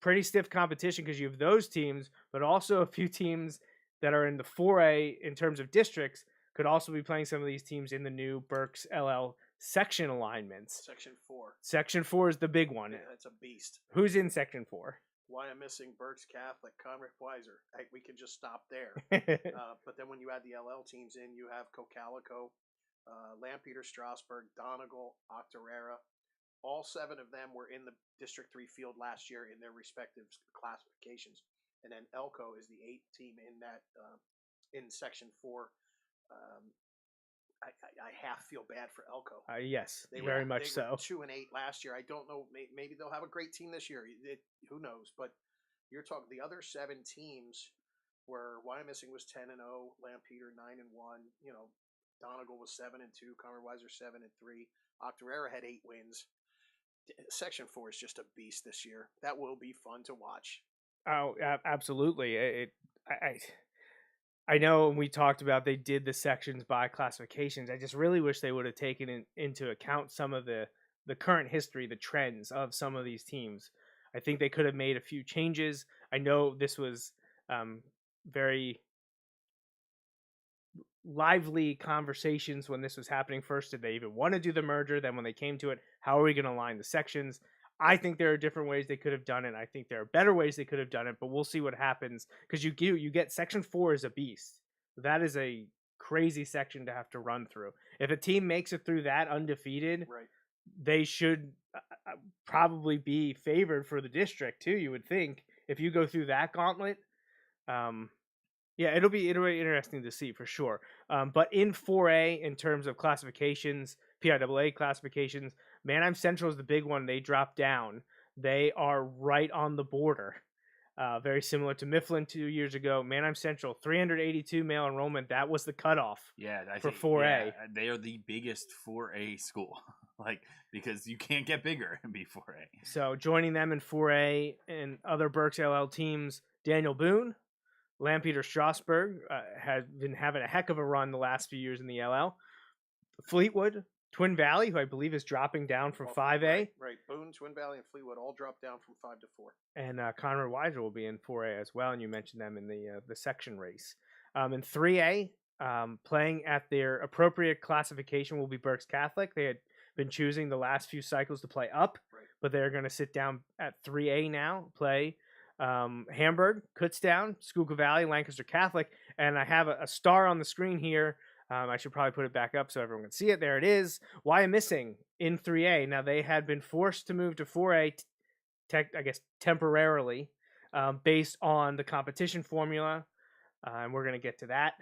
pretty stiff competition because you have those teams, but also a few teams that are in the 4A in terms of districts could also be playing some of these teams in the new Berks LL section alignments. Section 4. Section 4 is the big one. Yeah, that's a beast. Who's in Section 4? Why I'm missing Berks Catholic, Conrick Weiser. We can just stop there. But then when you add the LL teams in, you have Cocalico, Lampeter, Strasburg, Donegal, Octorara. All 7 of them were in the District 3 field last year in their respective classifications. And then Elko is the 8th team in that in Section 4. I half feel bad for Elko. Yes, They very were, much they so. were 2-8 last year. I don't know. Maybe they'll have a great team this year. Who knows? But you're talking the other 7 teams were Wyomissing was 10-0, Lampeter 9-1. You know, Donegal was 7-2, Conrad Weiser 7-3. Octorara had 8 wins. Section 4 is just a beast this year. That will be fun to watch. Oh, absolutely. I know we talked about they did the sections by classifications. I just really wish they would have taken into account some of the current history, the trends of some of these teams. I think they could have made a few changes. I know this was very lively conversations when this was happening first. Did they even want to do the merger? Then when they came to it, how are we going to align the sections? I think there are different ways they could have done it. I think there are better ways they could have done it, but we'll see what happens because you get Section 4 is a beast. That is a crazy section to have to run through. If a team makes it through that undefeated, Right. they should probably be favored for the district too. You would think if you go through that gauntlet. Yeah, it'll be interesting to see for sure. But in 4A, in terms of classifications, PIAA classifications, Manheim Central is the big one. They dropped down. They are right on the border. Very similar to Mifflin 2 years ago. Manheim Central, 382 male enrollment. That was the cutoff. Yeah, I for think, 4A. Yeah, they are the biggest 4A school, because you can't get bigger and be 4A. So joining them in 4A and other Berks LL teams, Daniel Boone, Lampeter Strasburg has been having a heck of a run the last few years in the LL. Fleetwood, Twin Valley, who I believe is dropping down from 5A. Right. Boone, Twin Valley, and Fleetwood all dropped down from 5 to 4. And Conrad Weiser will be in 4A as well, and you mentioned them in the section race. In 3A, playing at their appropriate classification will be Berks Catholic. They had been choosing the last few cycles to play up, Right. but they're going to sit down at 3A now, play Hamburg, Kutztown, Schuylkill Valley, Lancaster Catholic, and I have a star on the screen here. I should probably put it back up so everyone can see it. There it is. Wyomissing in 3A. Now, they had been forced to move to 4A, I guess, temporarily, based on the competition formula, and we're going to get to that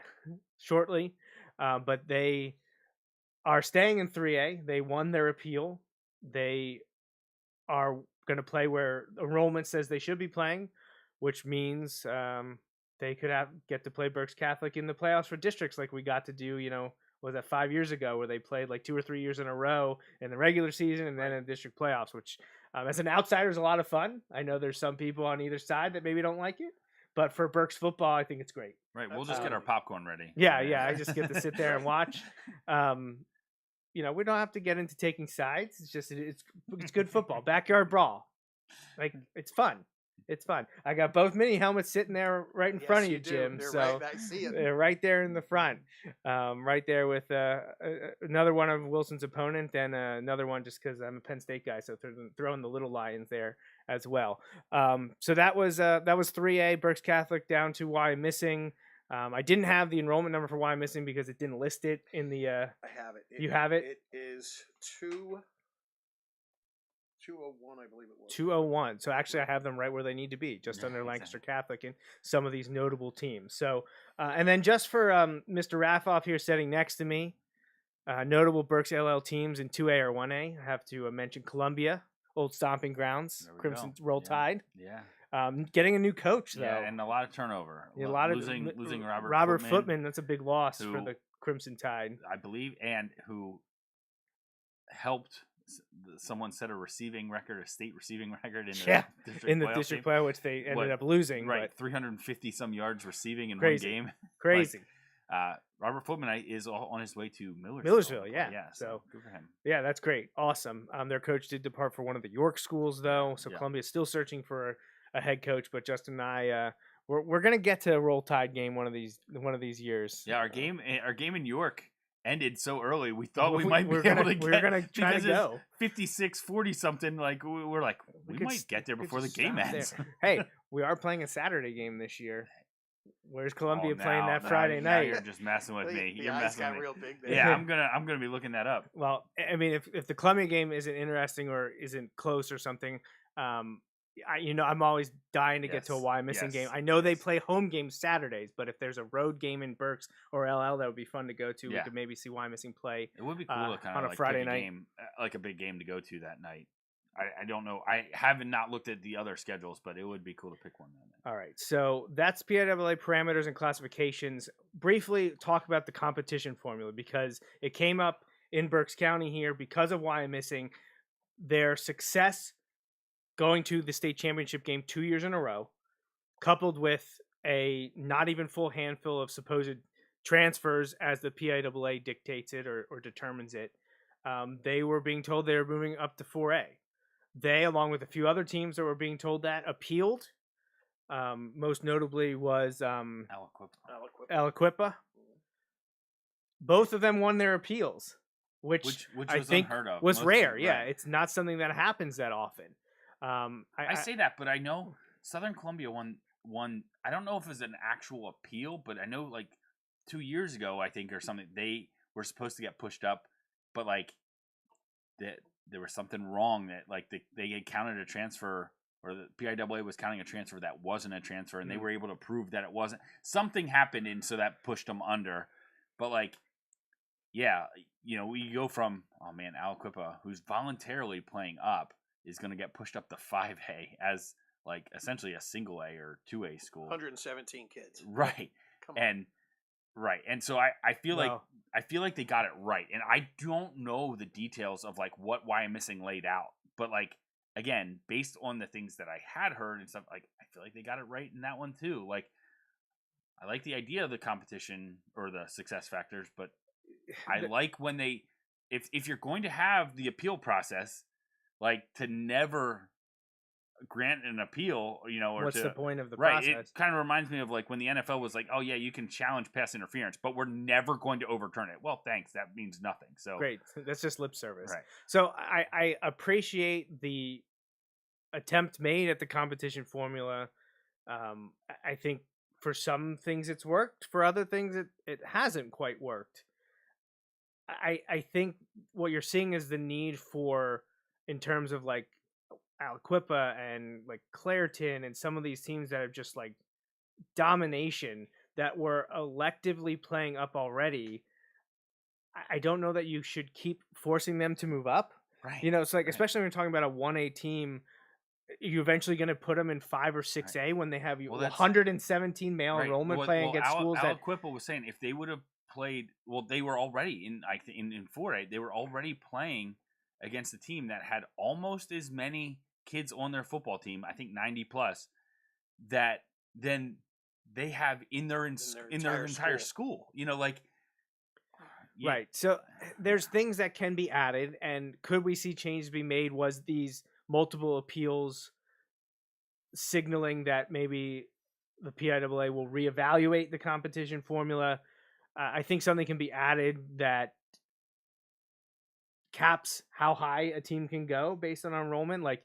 shortly. But they are staying in 3A. They won their appeal. They are going to play where enrollment says they should be playing, which means they could get to play Berks Catholic in the playoffs for districts like we got to do, was that 5 years ago where they played like 2 or 3 years in a row in the regular season and then in district playoffs, which as an outsider is a lot of fun. I know there's some people on either side that maybe don't like it, but for Berks football, I think it's great. Right, we'll just get our popcorn ready. Yeah, I just get to sit there and watch. We don't have to get into taking sides. It's just it's good football, backyard brawl. Like it's fun. It's fun. I got both mini helmets sitting there right in front of you, Jim. They're so right, I see it. they're right there in the front, right there with another one of Wilson's opponent and another one just because I'm a Penn State guy, so throwing the little Lions there as well. So that was 3A Berks Catholic down to Wyomissing. I didn't have the enrollment number for Wyomissing because it didn't list it in the. I have it. You have it? It is 201, I believe it was. 201. So actually, I have them right where they need to be, just under Lancaster Catholic and some of these notable teams. So, and then just for Mr. Raffoff here sitting next to me, notable Berks LL teams in 2A or 1A. I have to mention Columbia, old stomping grounds, Crimson Roll Tide. Yeah. Getting a new coach though. Yeah, and a lot of turnover. A lot of losing Robert Footman. That's a big loss for the Crimson Tide. I believe, and who helped someone set a receiving record, a state receiving record in the district in the playoff district game. playoff, which they ended up losing. Right, But 350 some yards receiving in Crazy. one game. crazy. Robert Footman is on his way to Millersville, yeah. So good for him. Yeah, that's great. Awesome. Their coach did depart for one of the York schools, though. So Yeah. Columbia's still searching for a head coach. But Justin and I, we're gonna get to a Roll Tide game one of these years. Yeah, our game in York ended so early. We thought we might be able to get. We were gonna try to go 56-40 something. Like we're like we could might get there we before the could game stop ends. there. Hey, we are playing a Saturday game this year. Where's Columbia Oh, playing that now Friday now night? You're just messing with me. The You're eyes messing got with me. real big there. Yeah, I'm gonna be looking that up. Well, I mean, if the Columbia game isn't interesting or isn't close or something, I'm always dying to get to a Wyomissing game. I know they play home games Saturdays, but if there's a road game in Berks or LL, that would be fun to go to. Yeah. We could maybe see Wyomissing play. It would be cool to kind on of a like Friday pick a night. game, like a big game to go to that night. I don't know. I haven't not looked at the other schedules, but it would be cool to pick one. Then. All right, so that's PIAA parameters and classifications. Briefly talk about the competition formula because it came up in Berks County here because of Wyomissing. Their success going to the state championship game 2 years in a row, coupled with a not even full handful of supposed transfers as the PIAA dictates it or determines it, they were being told they were moving up to 4A. They, along with a few other teams that were being told that, appealed. Most notably was Aliquippa. Both of them won their appeals, which was I think unheard of. was rare. Right. Yeah, it's not something that happens that often. I say that, but I know Southern Columbia won. I don't know if it was an actual appeal, but I know like 2 years ago, I think, or something, they were supposed to get pushed up, but like that there was something wrong that like they had counted a transfer, or the PIAA was counting a transfer that wasn't a transfer, and they were able to prove that it wasn't. Something happened, and so that pushed them under. But like, yeah, we go from Aliquippa, who's voluntarily playing up, is going to get pushed up to 5A as like essentially a single A or 2A school. 117 kids. Right. Come on. And so I feel like they got it right. And I don't know the details of like what Wyomissing laid out. But like again, based on the things that I had heard and stuff, like I feel like they got it right in that one too. Like I like the idea of the competition or the success factors, but I like when they if you're going to have the appeal process, like to never grant an appeal, or what's the point of the right, process? It kind of reminds me of like when the NFL was like, oh yeah, you can challenge pass interference, but we're never going to overturn it. Well, thanks, that means nothing. So great, that's just lip service. Right. So I appreciate the attempt made at the competition formula. I think for some things it's worked, for other things it hasn't quite worked. I think what you're seeing is the need for, in terms of like Aliquippa and like Clareton and some of these teams that have just like domination that were electively playing up already. I don't know that you should keep forcing them to move up. Right. It's like, especially when you're talking about a 1A team, you're eventually going to put them in 5 or 6A when they have 117 male enrollment playing against schools. Aliquippa was saying if they would have played, they were already in 4A. They were already playing against a team that had almost as many kids on their football team, I think 90 plus, that then they have in their entire school. Right. So there's things that can be added, and could we see changes be made? Was these multiple appeals signaling that maybe the PIAA will reevaluate the competition formula? I think something can be added that caps how high a team can go based on enrollment. Like,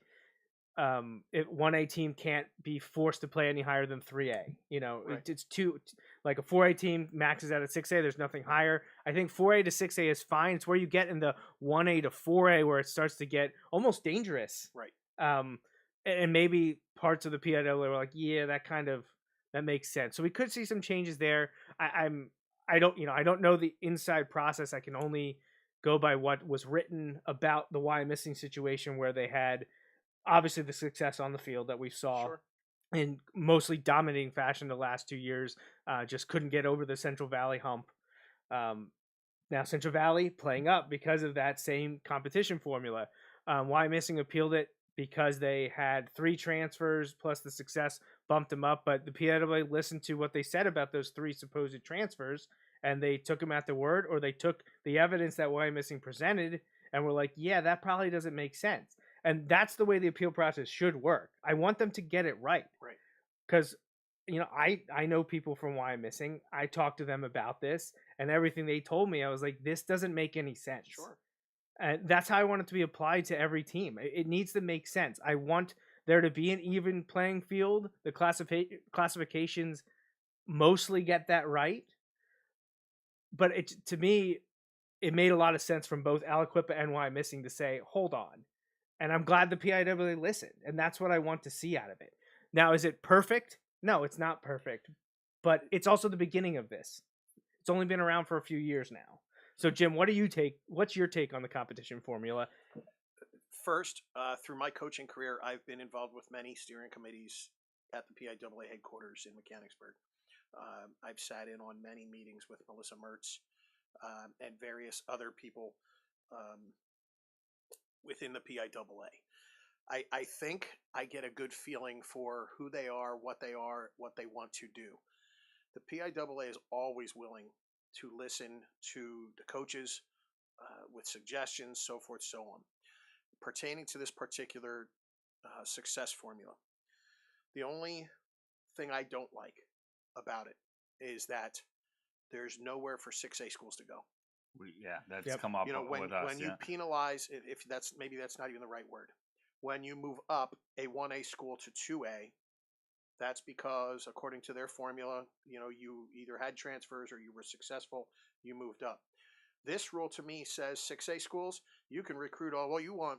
if 1A team can't be forced to play any higher than 3A, Right. it's too, like a 4A team maxes out at 6A. There's nothing higher. I think 4A to 6A is fine. It's where you get in the 1A to 4A where it starts to get almost dangerous. Right. And maybe parts of the PIAA were like, yeah, that makes sense. So we could see some changes there. I don't know the inside process. I can only go by what was written about the Wyomissing situation, where they had obviously the success on the field that we saw in mostly dominating fashion the last 2 years, just couldn't get over the Central Valley hump. Now Central Valley playing up because of that same competition formula. Wyomissing appealed it because they had 3 transfers plus the success bumped them up. But the PIAA listened to what they said about those 3 supposed transfers, and they took them at their word, or they took the evidence that Wyomissing presented and were like, yeah, that probably doesn't make sense. And that's the way the appeal process should work. I want them to get it right. Right. Because, I know people from Wyomissing. I talked to them about this, and everything they told me, I was like, this doesn't make any sense. Sure. And that's how I want it to be applied to every team. It needs to make sense. I want there to be an even playing field. The classifications mostly get that right. But to me, it made a lot of sense from both Aliquippa and Wyomissing to say, hold on. And I'm glad the PIAA listened. And that's what I want to see out of it. Now, is it perfect? No, it's not perfect. But it's also the beginning of this. It's only been around for a few years now. So, Jim, what's your take on the competition formula? First, through my coaching career, I've been involved with many steering committees at the PIAA headquarters in Mechanicsburg. I've sat in on many meetings with Melissa Mertz and various other people within the PIAA. I think I get a good feeling for who they are, what they want to do. The PIAA is always willing to listen to the coaches with suggestions, so forth, so on, pertaining to this particular success formula. The only thing I don't like about it is that there's nowhere for 6A schools to go. That's come up with us. When you penalize, if that's not even the right word. When you move up a 1A school to 2A, that's because, according to their formula, you either had transfers or you were successful, you moved up. This rule to me says 6A schools, you can recruit all you want,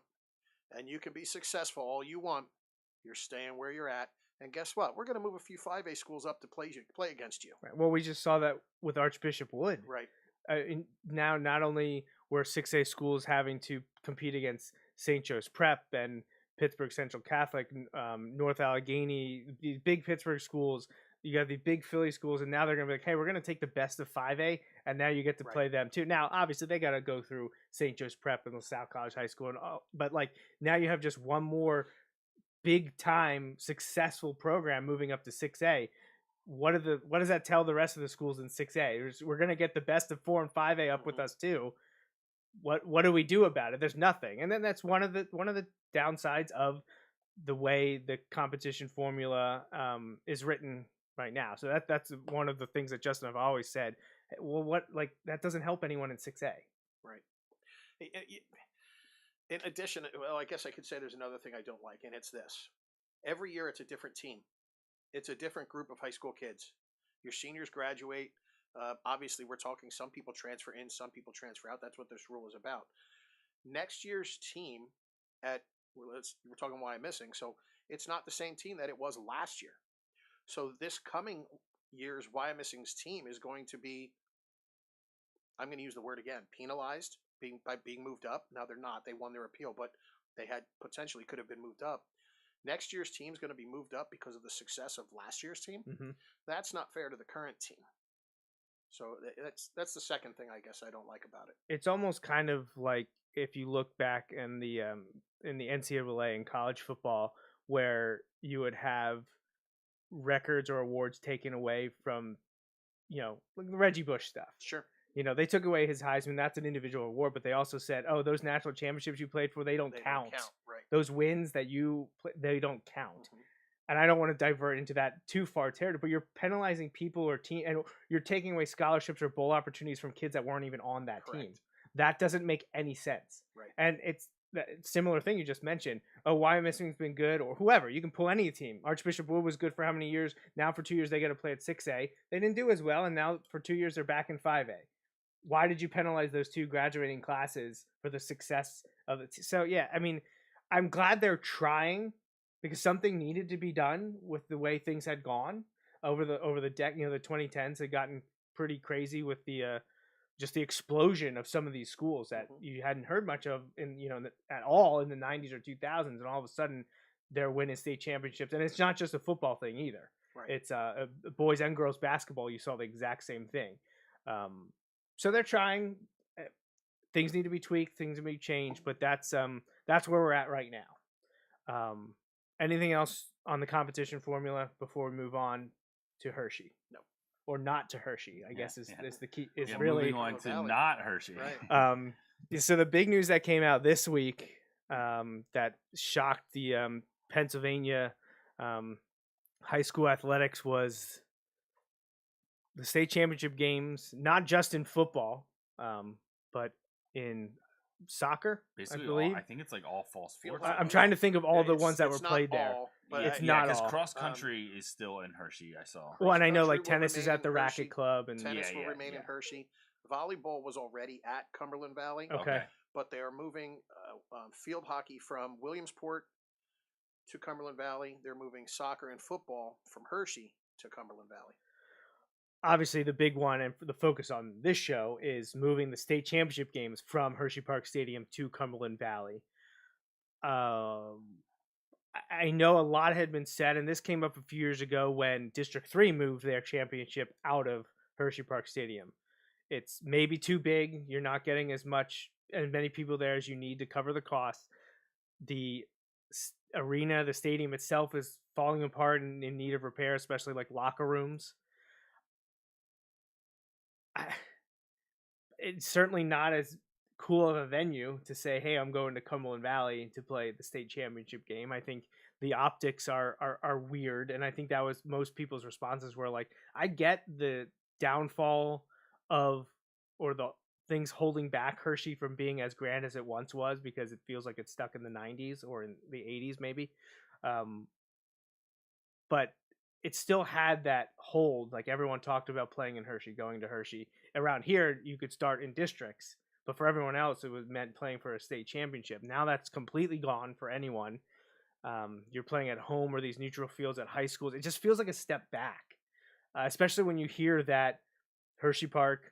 and you can be successful all you want. You're staying where you're at. And guess what? We're going to move a few 5A schools up to play against you. Right. Well, we just saw that with Archbishop Wood. Right. Now, not only were 6A schools having to compete against St. Joe's Prep and Pittsburgh Central Catholic, North Allegheny, these big Pittsburgh schools, you got the big Philly schools, and now they're going to be like, hey, we're going to take the best of 5A, and now you get to play them too. Now, obviously, they got to go through St. Joe's Prep and LaSalle College High School, but now you have just one more big-time successful program moving up to 6A. What does that tell the rest of the schools in 6A? We're going to get the best of 4 and 5A up with us too. What do we do about it? There's nothing. And then that's one of the downsides of the way the competition formula is written right now. So that's one of the things that Justin and I've always said. Well, that doesn't help anyone in 6A. Right. In addition, well, I guess I could say there's another thing I don't like, and it's this. Every year it's a different team. It's a different group of high school kids. Your seniors graduate. Obviously, we're talking some people transfer in, some people transfer out. That's what this rule is about. Next year's team we're talking Wyomissing, so it's not the same team that it was last year. So this coming year's Wyomissing's team is going to be, I'm going to use the word again, penalized by being moved up. Now they're not. They won their appeal, but they could have been moved up. Next year's team is going to be moved up because of the success of last year's team. Mm-hmm. That's not fair to the current team. So that's the second thing I guess I don't like about it. It's almost kind of like if you look back in the NCAA in college football, where you would have records or awards taken away from, like the Reggie Bush stuff. Sure. They took away his Heisman. That's an individual award, but they also said, oh, those national championships you played for, they don't count. Right. Those wins that you play, they don't count. Mm-hmm. And I don't want to divert into that too far territory, but you're penalizing people or team, and you're taking away scholarships or bowl opportunities from kids that weren't even on that team. That doesn't make any sense. Right. And it's that similar thing you just mentioned. Oh, Wyomissing's been good, or whoever. You can pull any team. Archbishop Wood was good for how many years? Now for 2 years they got to play at 6A. They didn't do as well, and now for 2 years they're back in 5A. Why did you penalize those 2 graduating classes for the success of it? So yeah, I mean, I'm glad they're trying, because something needed to be done with the way things had gone over the deck. The 2010s had gotten pretty crazy with the just the explosion of some of these schools that you hadn't heard much of at all in the 90s or 2000s, and all of a sudden they're winning state championships. And it's not just a football thing either. Right. It's boys and girls basketball. You saw the exact same thing. So they're trying. things need to be tweaked, things need to be changed, but that's where we're at right now. Anything else on the competition formula before we move on to Hershey? No. Or not to Hershey, I guess is the key. Is Yeah, really moving on to Valley. not Hershey. Right. So the big news that came out this week that shocked the Pennsylvania high school athletics was the state championship games, not just in football, but in soccer, Basically, I believe. I think it's like all fall sports. I'm trying to think of all the ones that were It's not played there. all, but It's yeah, not because all. cross country is still in Hershey. I saw. Well, and I know like Cross-country will tennis is remain at the in racket Hershey. club, and Tennis Yeah, will yeah, remain in yeah. Hershey. Volleyball was already at Cumberland Valley, okay. but they are moving field hockey from Williamsport to Cumberland Valley. They're moving soccer and football from Hershey to Cumberland Valley. Obviously, the big one and the focus on this show is moving the state championship games from Hershey Park Stadium to Cumberland Valley. I know a lot had been said, and this came up a few years ago when District 3 moved their championship out of Hershey Park Stadium. It's maybe too big. You're not getting as many people there as you need to cover the cost. The arena, the stadium itself is falling apart and in need of repair, especially like locker rooms. It's certainly not as cool of a venue to say, hey, I'm going to Cumberland Valley to play the state championship game. I think the optics are weird, and I think that was most people's responses were like, I get the downfall of or the things holding back Hershey from being as grand as it once was because it feels like it's stuck in the 90s or in the 80s maybe. But it still had that hold. Like everyone talked about playing in Hershey, going to Hershey. Around here, you could start in districts, but for everyone else, it was meant playing for a state championship. Now that's completely gone for anyone. You're playing at home or these neutral fields at high schools. It just feels like a step back, especially when you hear that Hershey Park,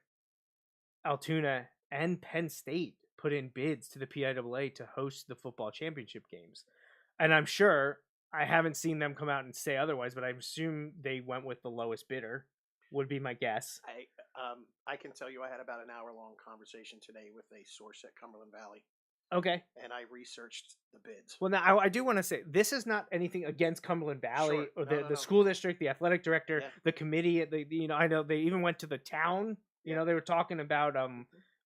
Altoona, and Penn State put in bids to the PIAA to host the football championship games. And I'm sure, I haven't seen them come out and say otherwise, but I assume they went with the lowest bidder, would be my guess. I can tell you I had about an hour-long conversation today with a source at Cumberland Valley, Okay. and I researched the bids. Well, now I do want to say this is not anything against Cumberland Valley Sure. or No. the school district, the athletic director, Yeah. the committee. I know they even went to the town. You know, they were talking about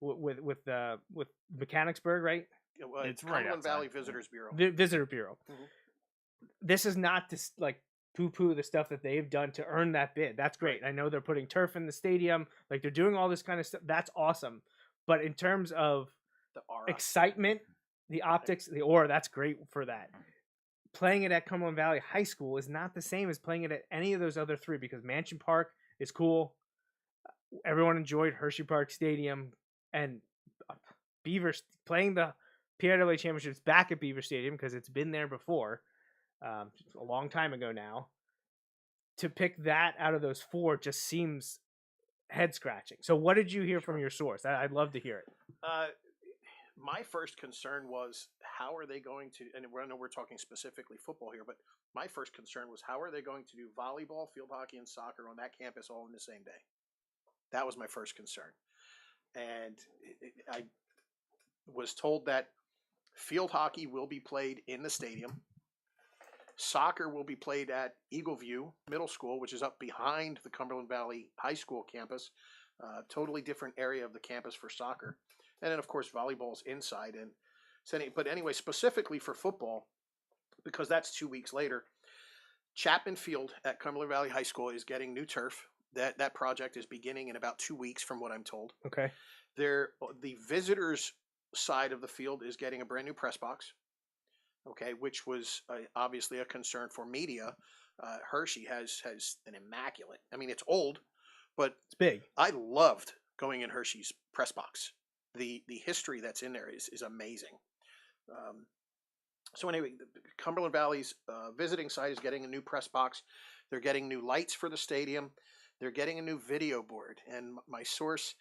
with Mechanicsburg, right? It's right Cumberland Valley outside. Visitors Bureau. Visitor Bureau. Mhm. This is not to like poo-poo the stuff that they've done to earn that bid. That's great. I know they're putting turf in the stadium, like they're doing all this kind of stuff. That's awesome. But in terms of The aura. excitement, the optics, the aura, that's great for that. Playing it at Cumberland Valley High School is not the same as playing it at any of those other three because Mansion Park is cool. Everyone enjoyed Hershey Park Stadium, and Beaver playing the PIAA championships back at Beaver Stadium because it's been there before. A long time ago now. To pick that out of those four just seems head scratching. So, what did you hear from your source? I'd love to hear it. My first concern was how are they going to, and I know we're talking specifically football here, but my first concern was how are they going to do volleyball, field hockey, and soccer on that campus all in the same day? That was my first concern. And I was told that field hockey will be played in the stadium. Soccer will be played at Eagle View Middle School, which is up behind the Cumberland Valley High School campus. Totally different area of the campus for soccer. And then, of course, volleyball's inside. But anyway, specifically for football, because that's 2 weeks later, Chapman Field at Cumberland Valley High School is getting new turf. That project is beginning in about 2 weeks, from what I'm told. Okay. The visitors' side of the field is getting a brand new press box. Okay, which was obviously a concern for media. Hershey has an immaculate. I mean, it's old, but It's big. I loved going in Hershey's press box. The history that's in there is amazing. So anyway, Cumberland Valley's visiting site is getting a new press box. They're getting new lights for the stadium. They're getting a new video board. And my source,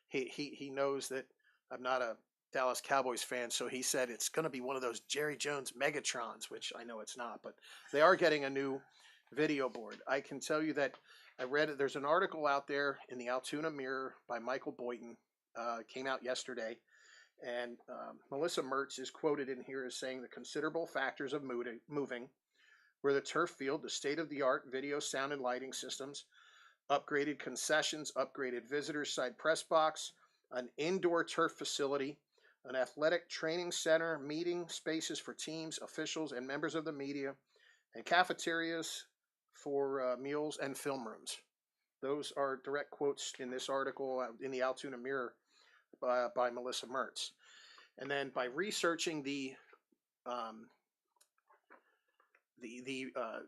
he knows that I'm not a Dallas Cowboys fan, so he said it's going to be one of those Jerry Jones Megatrons, which I know it's not, but they are getting a new video board. I can tell you that I read it. There's an article out there in the Altoona Mirror by Michael Boynton, came out yesterday, And Melissa Mertz is quoted in here as saying the considerable factors of moving were the turf field, the state-of-the-art video, sound, and lighting systems, upgraded concessions, upgraded visitors side press box, an indoor turf facility, an athletic training center, meeting spaces for teams, officials, and members of the media, and cafeterias for meals and film rooms. Those are direct quotes in this article in the Altoona Mirror by Melissa Mertz. And then by researching the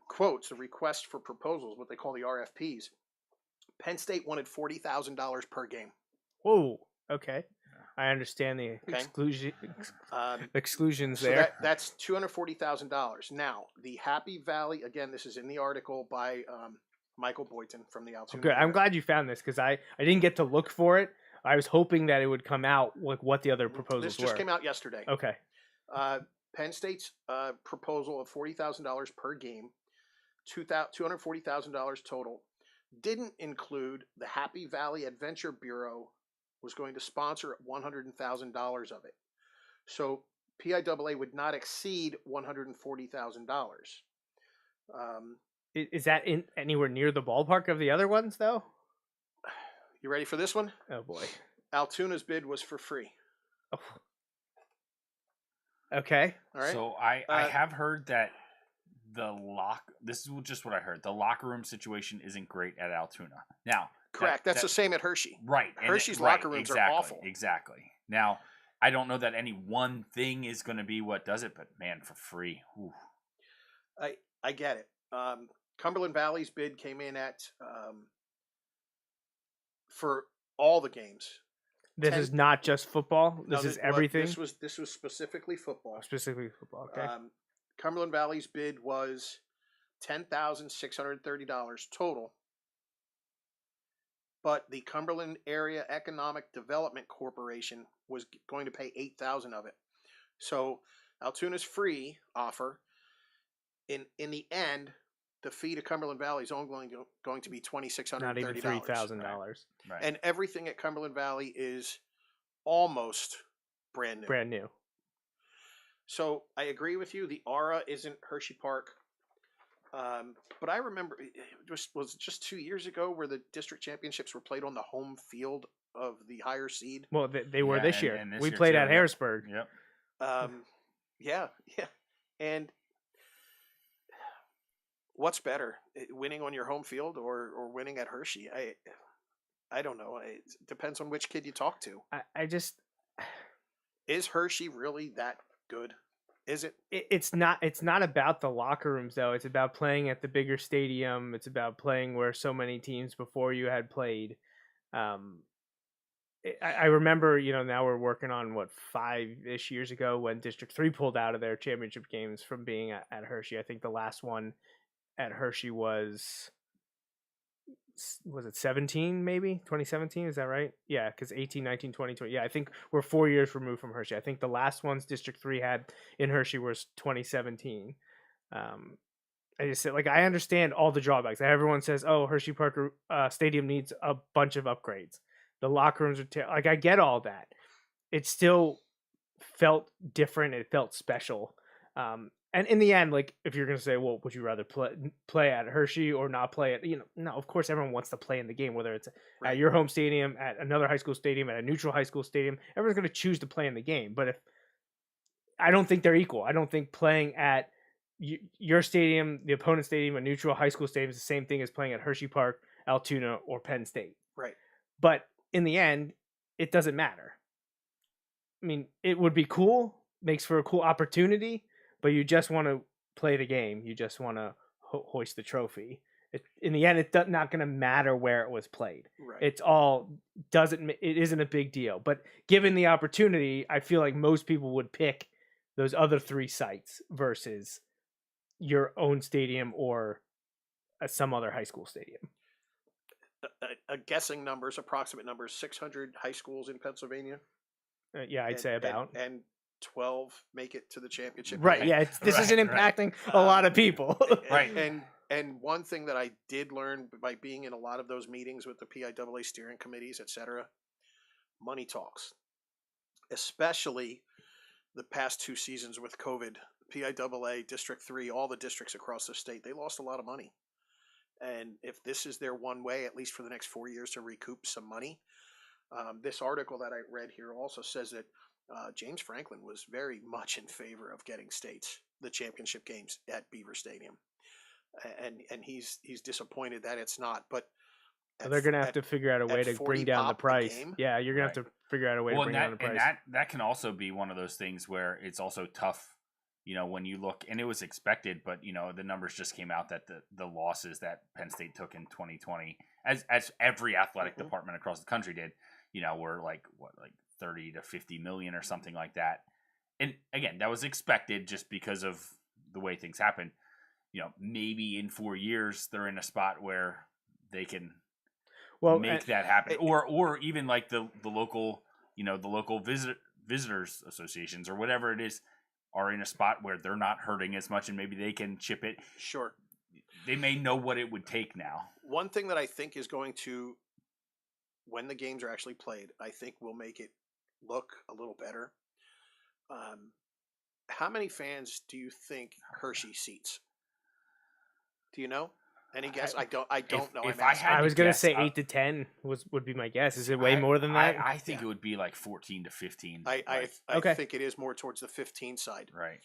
quotes, the request for proposals, what they call the RFPs, Penn State wanted $40,000 per game. Whoa. Okay. I understand the exclusions so there. That's $240,000. Now, the Happy Valley, again, this is in the article by Michael Boynton from the Altoona. Good. I'm glad you found this because I didn't get to look for it. I was hoping that it would come out like what the other proposals This just came out yesterday. Okay. Penn State's proposal of $40,000 per game, $240,000 total, didn't include the Happy Valley Adventure Bureau was going to sponsor $100,000 of it. So PIAA would not exceed $140,000. Is that anywhere near the ballpark of the other ones, though? You ready for this one? Oh, boy. Altoona's bid was for free. Oh. Okay. All right. So I have heard that this is just what I heard. The locker room situation isn't great at Altoona. Now, correct. That's the same at Hershey. Right. Hershey's locker rooms are awful. Exactly. Now, I don't know that any one thing is going to be what does it, but man, for free. Whew. I get it. Cumberland Valley's bid came in at for all the games. This is not just football. This is everything. This was specifically football. Specifically football. Okay. Cumberland Valley's bid was $10,630 total, but the Cumberland Area Economic Development Corporation was going to pay $8,000 of it. So Altoona's free offer. In the end, the fee to Cumberland Valley is only going to be $2,630. Not even $3,000. Right. And everything at Cumberland Valley is almost brand new. Brand new. So I agree with you. The aura isn't Hershey Park. But I remember was just 2 years ago where the district championships were played on the home field of the higher seed. Well, they were this year. And this we year played too, at Harrisburg. Yep. Yeah. And what's better, winning on your home field or winning at Hershey? I don't know. It depends on which kid you talk to. I just is Hershey really that good? Is it? It's not. It's not about the locker rooms though. It's about playing at the bigger stadium. It's about playing where so many teams before you had played. I remember, now we're working on 5-ish years ago when District 3 pulled out of their championship games from being at Hershey. I think the last one at Hershey was it 17 maybe 2017, is that right? Yeah, because 18, 19, 20, 20. Yeah, I think we're 4 years removed from Hershey. I think the last ones District 3 had in Hershey was 2017. I just said, I understand all the drawbacks. Everyone says, oh, Hershey Park Stadium needs a bunch of upgrades. The locker rooms are I get all that. It still felt different. It felt special. And in the end, if you're going to say, well, would you rather play at Hershey or not play at, no, of course everyone wants to play in the game, whether it's at your home stadium, at another high school stadium, at a neutral high school stadium, everyone's going to choose to play in the game. But I don't think they're equal. I don't think playing at your stadium, the opponent's stadium, a neutral high school stadium is the same thing as playing at Hershey Park, Altoona, or Penn State. Right. But in the end, it doesn't matter. I mean, it would be cool, makes for a cool opportunity, but you just want to play the game. You just want to hoist the trophy. In the end, it's not going to matter where it was played. Right. It isn't a big deal. But given the opportunity, I feel like most people would pick those other 3 sites versus your own stadium or some other high school stadium. A guessing numbers, approximate numbers, 600 high schools in Pennsylvania. Yeah, I'd say about. And 12 make it to the championship. Right. Yeah. This isn't impacting a lot of people. Right. And one thing that I did learn by being in a lot of those meetings with the PIAA steering committees, etc., money talks. especially the past 2 seasons with COVID. PIAA, District 3, all the districts across the state, they lost a lot of money. And if this is their one way, at least for the next 4 years, to recoup some money, this article that I read here also says that James Franklin was very much in favor of getting states the championship games at Beaver Stadium, and he's disappointed that it's not. But they're going to have to figure out a way to bring down the price. Game, yeah, you're going to have to figure out a way to bring down the price. And that can also be one of those things where it's also tough, when you look, and it was expected, but, the numbers just came out that the losses that Penn State took in 2020, as every athletic department across the country did, were like 30 to 50 million or something like that. And again, that was expected just because of the way things happen. Maybe in 4 years they're in a spot where they can make that happen, or even like the local, the local visitors associations or whatever it is are in a spot where they're not hurting as much, and maybe they can chip it. Sure, they may know what it would take now. One thing that I think is going to, when the games are actually played, I think will make it look a little better. How many fans do you think Hershey seats? Do you know? Any guess? I don't know. I was going to say 8 to 10 would be my guess. Is it way more than that? I think it would be like 14 to 15. I think it is more towards the 15 side. Right.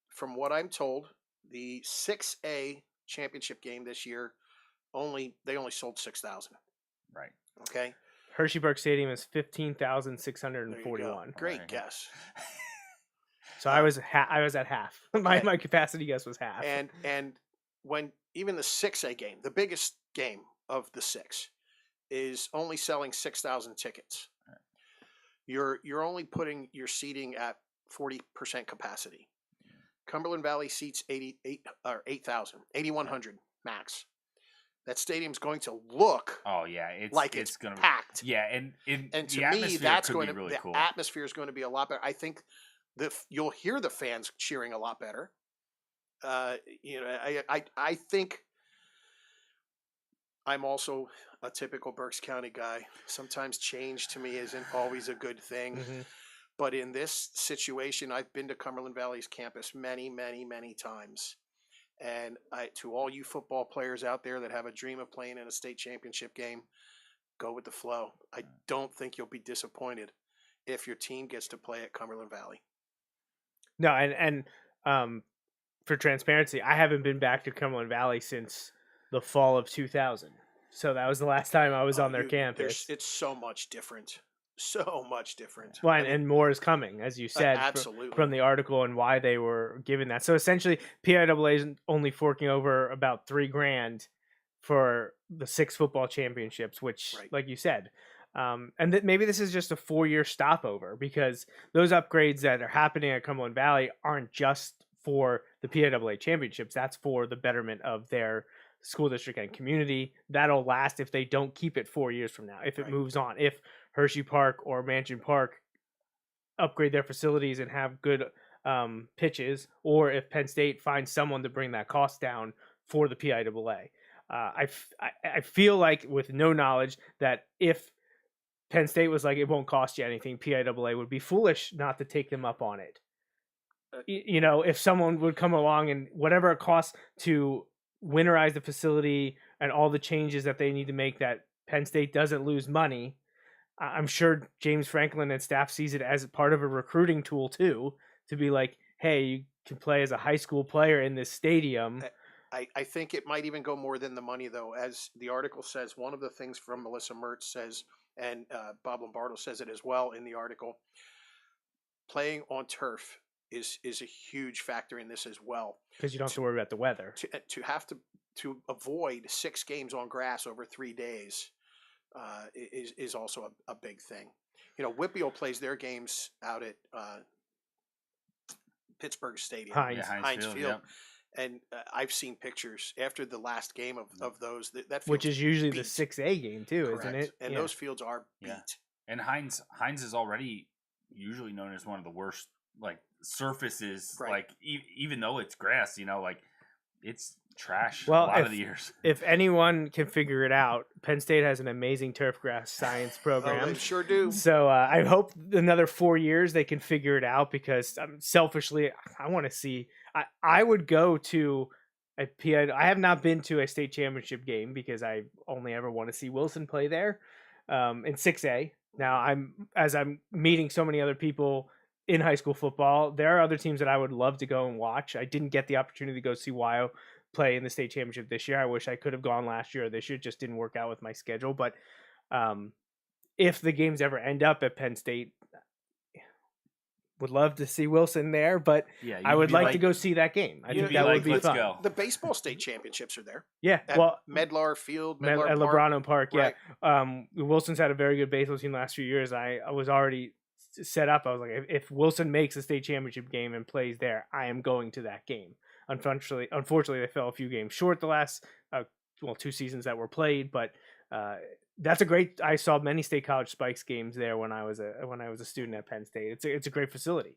From what I'm told, the 6A championship game this year they only sold 6,000. Right. Okay. Hershey Park Stadium is 15,641. Great guess. So I was at half. My capacity guess was half. And when even the 6A game, the biggest game of the 6, is only selling 6,000 tickets. Right. You're only putting your seating at 40% capacity. Cumberland Valley seats 8,000, 8,100 max. That stadium's going to look it's going to packed. Yeah, and to me that's going to really cool. Atmosphere is going to be a lot better. I think you'll hear the fans cheering a lot better. I think I'm also a typical Berks County guy. Sometimes change to me isn't always a good thing. Mm-hmm. But in this situation, I've been to Cumberland Valley's campus many, many, many times. And to all you football players out there that have a dream of playing in a state championship game, go with the flow. I don't think you'll be disappointed if your team gets to play at Cumberland Valley. No, and for transparency, I haven't been back to Cumberland Valley since the fall of 2000. So that was the last time I was on their campus. It's so much different. So much different. Well, and more is coming, as you said, absolutely. From the article and why they were given that. So essentially, PIAA is only forking over about $3,000 for the 6 football championships, which, like you said, and maybe this is just a 4-year stopover, because those upgrades that are happening at Cumberland Valley aren't just for the PIAA championships. That's for the betterment of their school district and community. That'll last if they don't keep it 4 years from now, if it moves on. If Hershey Park or Mansion Park upgrade their facilities and have good pitches, or if Penn State finds someone to bring that cost down for the PIAA. I feel like, with no knowledge, that if Penn State was like, it won't cost you anything, PIAA would be foolish not to take them up on it. If someone would come along and whatever it costs to winterize the facility and all the changes that they need to make, that Penn State doesn't lose money, I'm sure James Franklin and staff sees it as part of a recruiting tool too, to be like, hey, you can play as a high school player in this stadium. I think it might even go more than the money, though. As the article says, one of the things from Melissa Mertz says, and Bob Lombardo says it as well in the article, playing on turf is a huge factor in this as well. Because you don't have to worry about the weather. To avoid 6 games on grass over 3 days is also a big thing. Whitfield plays their games out at Pittsburgh Stadium, Heinz Field. Yep. And I've seen pictures after the last game of those. That which is usually beat. The 6A game too, correct. Isn't it? And those fields are beat. Yeah. And Heinz is already usually known as one of the worst surfaces. Right. Even though it's grass, it's trash Well, a lot of the years. If anyone can figure it out, Penn State has an amazing turfgrass science program. Oh, they sure do. So I hope another 4 years they can figure it out, because selfishly, I want to see. I would go to a PIAA. I have not been to a state championship game because I only ever want to see Wilson play there in 6A. Now I'm meeting so many other people in high school football. There are other teams that I would love to go and watch. I didn't get the opportunity to go see Wyo play in the state championship this year. I wish I could have gone last year or this year. It just didn't work out with my schedule. But if the games ever end up at Penn State, would love to see Wilson there, but Yeah, I would like to go see that game. I think that would be let's fun. go. The baseball state championships are there. Yeah, At well, Medlar Field, at Medlar Park. LeBron Park, yeah. Right. Wilson's had a very good baseball team the last few years. I was already set up. I was like, if Wilson makes a state championship game and plays there, I am going to that game. Unfortunately, they fell a few games short the last 2 seasons that were played, but that's a great. I saw many State College Spikes games there when I was a student at Penn State. It's a great facility.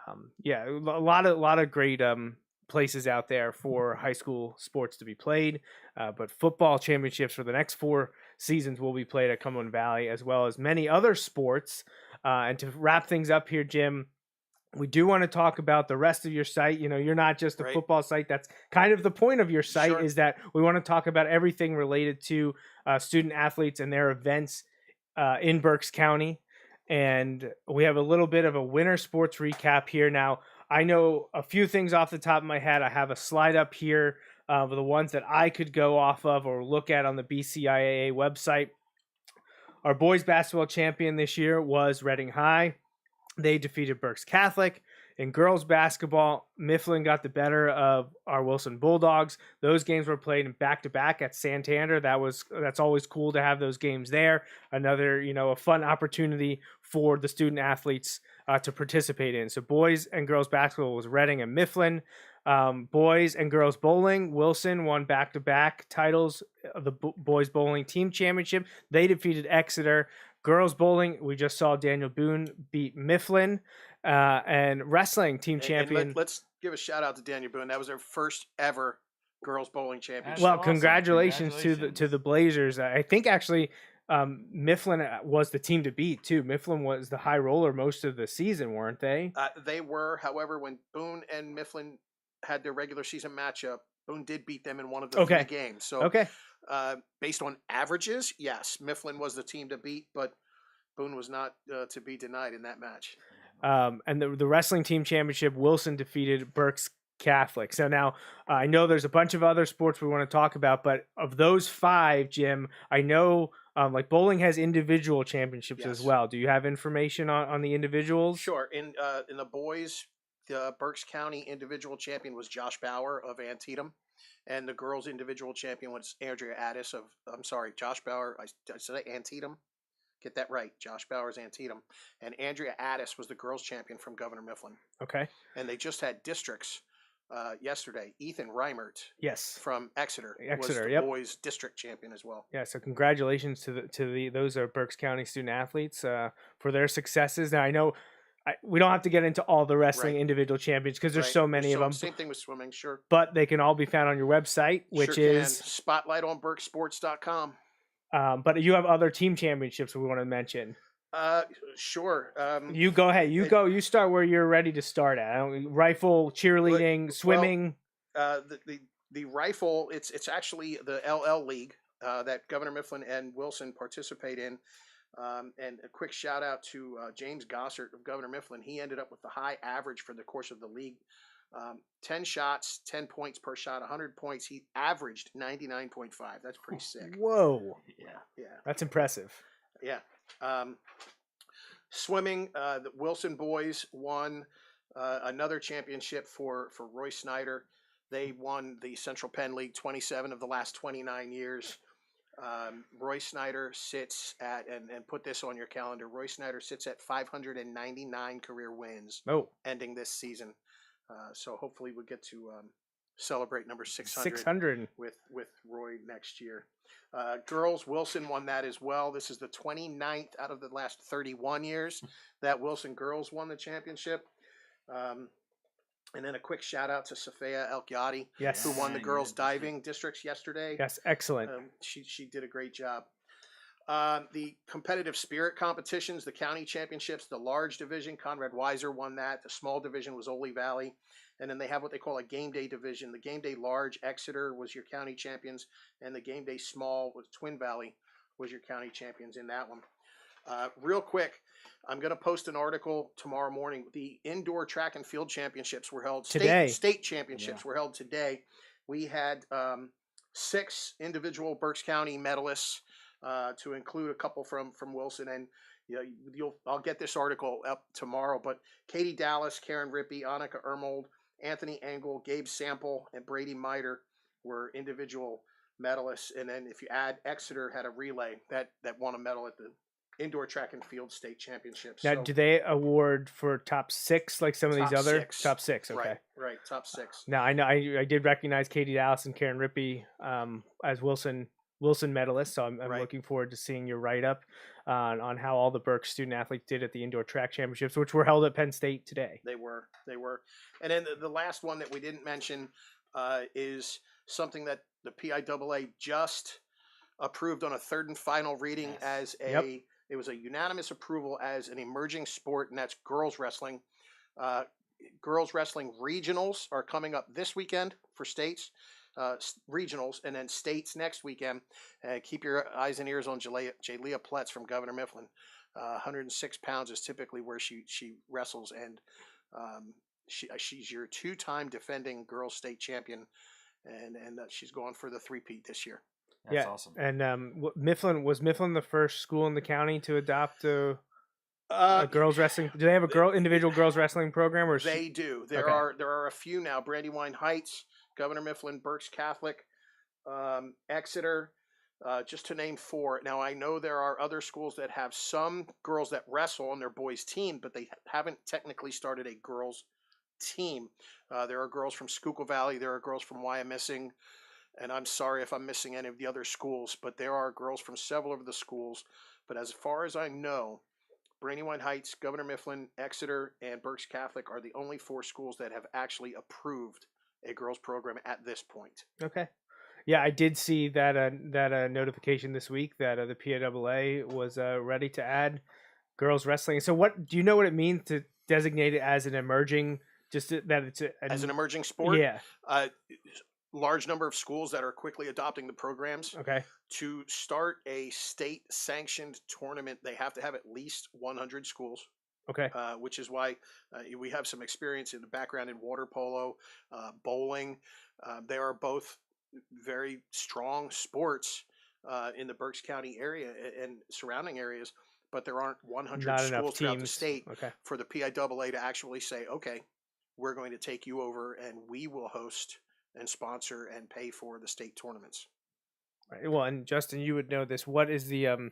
A lot of great places out there for high school sports to be played. But football championships for the next 4 seasons will be played at Cumberland Valley, as well as many other sports. And to wrap things up here, Jim, we do want to talk about the rest of your site. You know, you're not just a football site. That's kind of the point of your site, is that we want to talk about everything related to student athletes and their events in Berks County. And we have a little bit of a winter sports recap here. Now, I know a few things off the top of my head. I have a slide up here of the ones that I could go off of or look at on the BCIAA website. Our boys basketball champion this year was Reading High. They defeated Berks Catholic. In girls basketball, Mifflin got the better of our Wilson Bulldogs. Those games were played in back-to-back at Santander. That's always cool to have those games there. Another, a fun opportunity for the student athletes to participate in. So boys and girls basketball was Reading and Mifflin. Boys and girls bowling, Wilson won back-to-back titles of the boys bowling team championship. They defeated Exeter. Girls bowling, we just saw Daniel Boone beat Mifflin. And wrestling team champion. And let's give a shout out to Daniel Boone. That was their first ever girls bowling championship. Well, awesome. congratulations to the Blazers. I think actually Mifflin was the team to beat too. Mifflin was the high roller most of the season, weren't they? They were. However, when Boone and Mifflin had their regular season matchup, Boone did beat them in one of the 3 games. So, based on averages, yes, Mifflin was the team to beat, but Boone was not to be denied in that match. And the wrestling team championship, Wilson defeated Berks Catholic. So now I know there's a bunch of other sports we want to talk about, but of those 5, Jim, I know like bowling has individual championships as well. Do you have information on the individuals? Sure. In the boys, the Berks County individual champion was Josh Bauer of Antietam, and the girls individual champion was Andrea Addis of. I'm sorry, Josh Bauer. I said Antietam. Get that right. Josh Bauer's Antietam. And Andrea Addis was the girls' champion from Governor Mifflin. Okay. And they just had districts yesterday. Ethan Reimert from Exeter was the boys' district champion as well. Yeah, so congratulations to those are Berks County student athletes for their successes. Now, I know we don't have to get into all the wrestling individual champions because there's so many of them. Same thing with swimming, sure. But they can all be found on your website, which is spotlightonberksports.com. But you have other team championships we want to mention. Sure. You go ahead. You start where you're ready to start at. Rifle, cheerleading, swimming. The rifle. It's actually the LL League that Governor Mifflin and Wilson participate in. And a quick shout out to James Gossert of Governor Mifflin. He ended up with the high average for the course of the league. 10 shots, 10 points per shot, 100 points. He averaged 99.5. That's pretty sick. Whoa. Yeah. That's impressive. Yeah. Swimming, the Wilson boys won another championship for Roy Snyder. They won the Central Penn League 27 of the last 29 years. Roy Snyder sits at, and put this on your calendar, Roy Snyder sits at 599 career wins ending this season. So hopefully we'll get to celebrate number 600 with Roy next year. Girls, Wilson won that as well. This is the 29th out of the last 31 years that Wilson girls won the championship. And then a quick shout out to Safia El-Kiadi, Yes. who won the Yeah, girls yeah, diving districts yesterday. Yes, excellent. She did a great job. The competitive spirit competitions, the county championships, the large division, Conrad Weiser won that. The small division was Ole Valley. And then they have what they call a game day division. The game day large, Exeter was your county champions. And the game day small was Twin Valley was your county champions in that one. Real quick, I'm going to post an article tomorrow morning. The indoor track and field championships were held Today. State championships were held today. We had 6 individual Berks County medalists, to include a couple from Wilson. And I'll get this article up tomorrow. But Katie Dallas, Karen Rippey, Annika Ermold, Anthony Engel, Gabe Sample, and Brady Miter were individual medalists. And then if you add Exeter had a relay that won a medal at the indoor track and field state championships. Now, So, do they award for top 6 like some of these Top other 6. top 6? Okay. Right, top 6. Now I know I did recognize Katie Dallas and Karen Rippey as Wilson medalists, so I'm Right. looking forward to seeing your write up on how all the Berks student athletes did at the indoor track championships, which were held at Penn State today. They were. And then the last one that we didn't mention is something that the PIAA just approved on a third and final reading as it was a unanimous approval as an emerging sport, and that's girls wrestling. Girls wrestling regionals are coming up this weekend for states, regionals, and then states next weekend. Keep your eyes and ears on Jalea Pletz from Governor Mifflin. 106 pounds is typically where she wrestles, and she's your 2-time defending girls state champion, and she's going for the 3-peat this year. That's awesome. And Mifflin was the first school in the county to adopt a girls wrestling. Do they have individual girls wrestling program, or they do? There are a few now. Brandywine Heights, Governor Mifflin, Berks Catholic, Exeter, just to name 4. Now I know there are other schools that have some girls that wrestle on their boys team, but they haven't technically started a girls team. There are girls from Schuylkill Valley. There are girls from Wyomissing. And I'm sorry if I'm missing any of the other schools, but there are girls from several of the schools. But as far as I know, Brandywine Heights, Governor Mifflin, Exeter, and Berks Catholic are the only 4 schools that have actually approved a girls program at this point. Okay. Yeah, I did see that notification this week that the PIAA was ready to add girls wrestling. So what do you know what it means to designate it as an emerging, just that it's as an emerging sport? Yeah. Large number of schools that are quickly adopting the programs. Okay. To start a state-sanctioned tournament, they have to have at least 100 schools. Okay. Which is why we have some experience in the background in water polo, bowling. They are both very strong sports in the Berks County area and surrounding areas, but there aren't 100 Not schools throughout the teams. state Okay. for the PIAA to actually say, okay, we're going to take you over and we will host and sponsor and pay for the state tournaments. Right. Well, and Justin, you would know this. What is the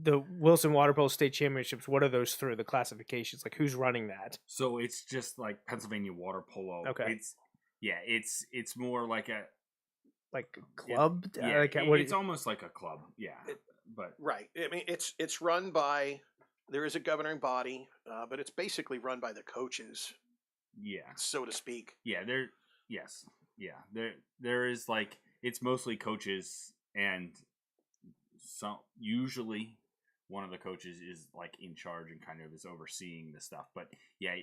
Wilson Water Polo State Championships? What are those through the classifications? Like, who's running that? So it's just like Pennsylvania Water Polo. Okay. It's more like a club. Yeah, like, it's almost like a club. Yeah, but right. I mean, it's run by. There is a governing body, but it's basically run by the coaches. Yeah, so to speak. Yeah, there is like it's mostly coaches, and some usually one of the coaches is like in charge and kind of is overseeing the stuff. But yeah,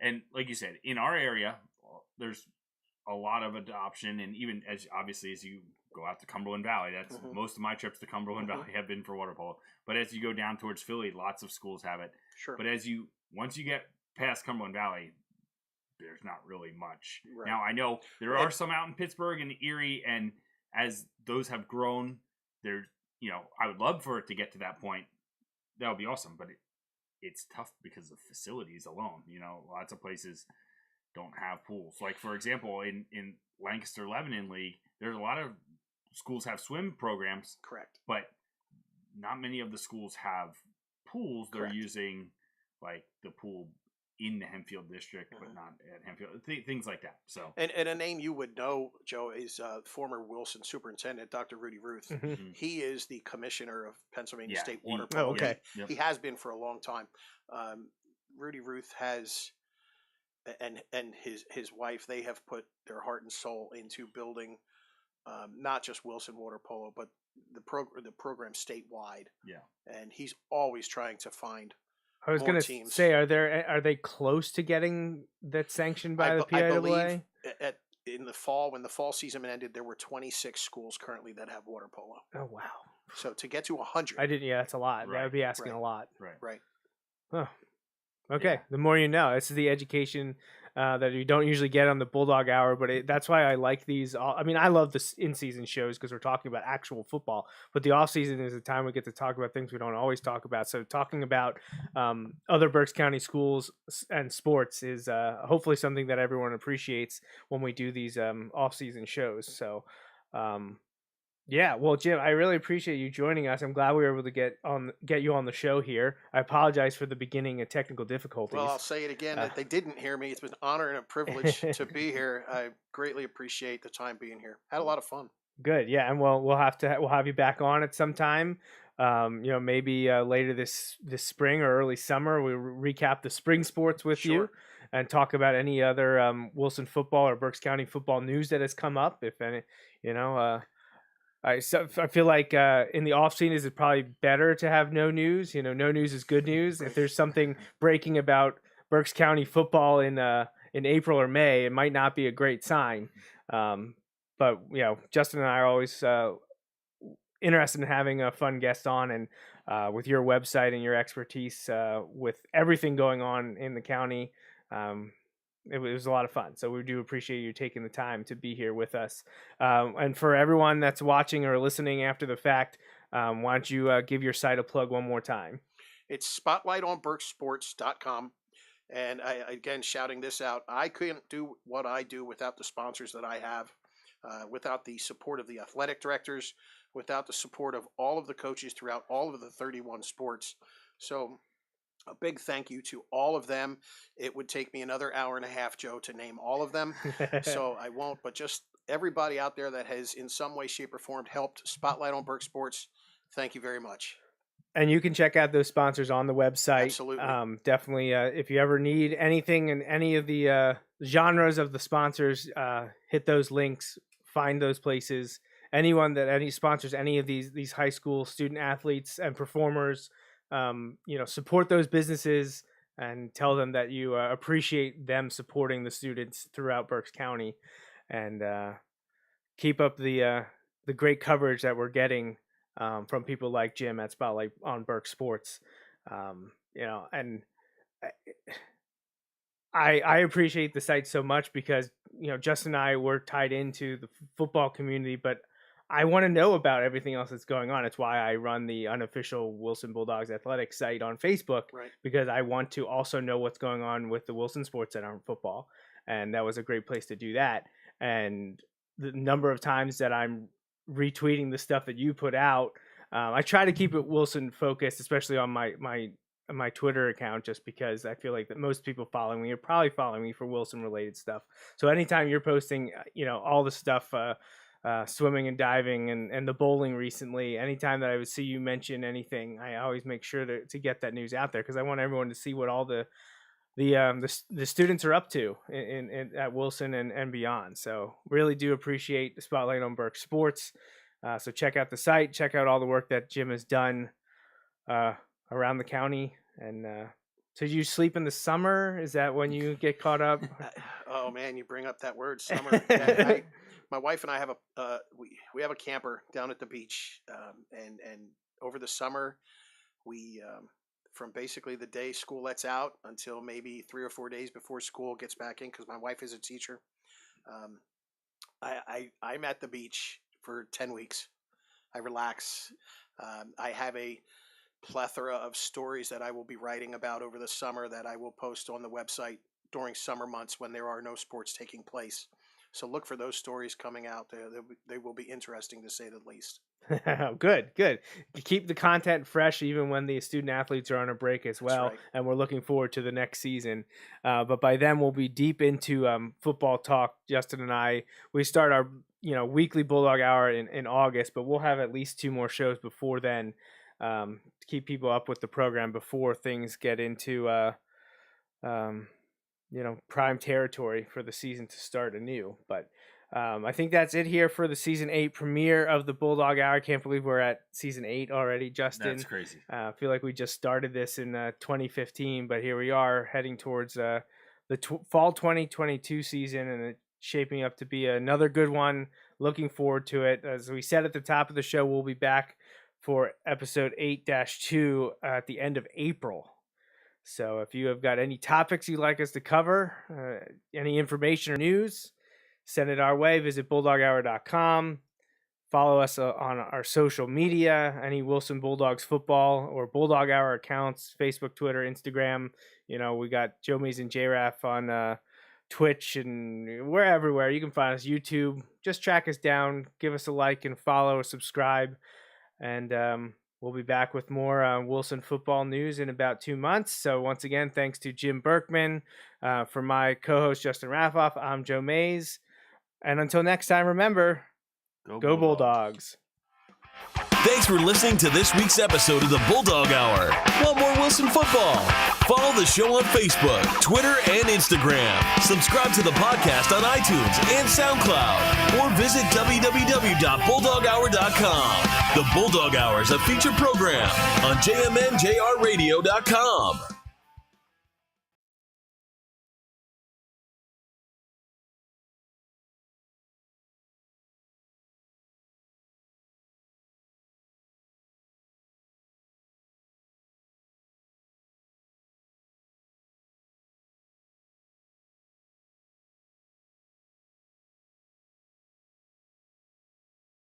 and like you said, in our area, there's a lot of adoption, and even as you go out to Cumberland Valley, that's most of my trips to Cumberland Valley have been for water polo. But as you go down towards Philly, lots of schools have it. Sure. But once you get past Cumberland Valley, there's not really much. Right. Now, I know there are some out in Pittsburgh and Erie, and as those have grown, I would love for it to get to that point. That would be awesome, but it's tough because of facilities alone. Lots of places don't have pools. Like, for example, in Lancaster-Lebanon League, there's a lot of schools have swim programs. Correct. But not many of the schools have pools. They're Correct. using, like, the pool in the Hempfield district, but not at Hempfield. Things like that. So, and a name you would know, Joe, is former Wilson Superintendent Dr. Rudy Ruth. Mm-hmm. He is the commissioner of Pennsylvania State Water Polo. Polo. Okay. He has been for a long time. Rudy Ruth has and his wife, they have put their heart and soul into building not just Wilson water polo, but the program statewide. Yeah. And he's always trying to find I was more going to teams. say, are they close to getting that sanctioned by the I PIAA? believe in the fall, when the fall season ended, there were 26 schools currently that have water polo. Oh wow! So to get to 100, I didn't. Yeah, that's a lot. That would be asking a lot. Right. Huh. Okay, Yeah. the more you know. This is the education that you don't usually get on the Bulldog Hour, but that's why I like these. I mean, I love the in-season shows because we're talking about actual football, but the off-season is the time we get to talk about things we don't always talk about. So talking about other Berks County schools and sports is hopefully something that everyone appreciates when we do these off-season shows. So yeah, well, Jim, I really appreciate you joining us. I'm glad we were able to get you on the show here. I apologize for the beginning of technical difficulties. Well, I'll say it again that they didn't hear me. It's been an honor and a privilege to be here. I greatly appreciate the time being here. Had a lot of fun. Good, yeah, and we'll have you back on at some time. Maybe later this spring or early summer, we recap the spring sports with you and talk about any other Wilson football or Berks County football news that has come up, if any. I feel like in the off season, is it probably better to have no news? No news is good news. If there's something breaking about Berks County football in April or May, it might not be a great sign. But Justin and I are always interested in having a fun guest on, and with your website and your expertise with everything going on in the county. It was a lot of fun. So we do appreciate you taking the time to be here with us. And for everyone that's watching or listening after the fact, why don't you give your site a plug one more time? It's spotlightonberksports.com. And again, shouting this out, I couldn't do what I do without the sponsors that I have, without the support of the athletic directors, without the support of all of the coaches throughout all of the 31 sports. So a big thank you to all of them. It would take me another hour and a half, Joe, to name all of them. So I won't, but just everybody out there that has in some way, shape, or form helped Spotlight on Berks Sports, thank you very much. And you can check out those sponsors on the website. Absolutely. Definitely, if you ever need anything in any of the genres of the sponsors, hit those links, find those places. Anyone that sponsors any of these high school student athletes and performers, support those businesses and tell them that you appreciate them supporting the students throughout Berks County, and keep up the great coverage that we're getting from people like Jim at Spotlight on Berks Sports. And I appreciate the site so much because Justin and I were tied into the football community, but I want to know about everything else that's going on. It's why I run the unofficial Wilson Bulldogs athletic site on Facebook, Right. Because I want to also know what's going on with the Wilson sports that aren't football. And that was a great place to do that. And the number of times that I'm retweeting the stuff that you put out, I try to keep it Wilson focused, especially on my Twitter account, just because I feel like that most people following me are probably following me for Wilson related stuff. So anytime you're posting, all the stuff, swimming and diving and the bowling recently, anytime that I would see you mention anything, I always make sure to get that news out there because I want everyone to see what all the students are up to in at Wilson and beyond. So really do appreciate the Spotlight on Berks Sports. So check out the site, check out all the work that Jim has done around the county. And so you sleep in the summer? Is that when you get caught up? Oh man, you bring up that word, summer. Yeah, my wife and I have we have a camper down at the beach, and over the summer we from basically the day school lets out until maybe 3 or 4 days before school gets back in, because my wife is a teacher. I'm at the beach for 10 weeks. I relax. I have a plethora of stories that I will be writing about over the summer that I will post on the website during summer months when there are no sports taking place. So look for those stories coming out. They will be interesting, to say the least. Good. You keep the content fresh even when the student athletes are on a break as well. Right. And we're looking forward to the next season. But by then we'll be deep into football talk. Justin and I, we start our weekly Bulldog Hour in August, but we'll have at least 2 more shows before then to keep people up with the program before things get into prime territory for the season to start anew. But I think that's it here for the season 8 premiere of the Bulldog Hour. I can't believe we're at season 8 already, Justin. That's crazy. I feel like we just started this in 2015, but here we are heading towards the fall 2022 season, and it's shaping up to be another good one. Looking forward to it. As we said at the top of the show, we'll be back for episode 8-2 at the end of April. So if you have got any topics you'd like us to cover, any information or news, send it our way. Visit bulldoghour.com. Follow us on our social media, any Wilson Bulldogs football or Bulldog Hour accounts, Facebook, Twitter, Instagram. We got Joe Mays and JRAF on Twitch, and we're everywhere. You can find us, YouTube. Just track us down, give us a like and follow, subscribe, and we'll be back with more Wilson football news in about 2 months. So once again, thanks to Jim Burkman. For my co-host, Justin Raffoff, I'm Joe Mays. And until next time, remember, go Bulldogs. Thanks for listening to this week's episode of the Bulldog Hour. Want more Wilson football? Follow the show on Facebook, Twitter, and Instagram. Subscribe to the podcast on iTunes and SoundCloud, or visit www.bulldoghour.com. The Bulldog Hour is a featured program on jmnjrradio.com.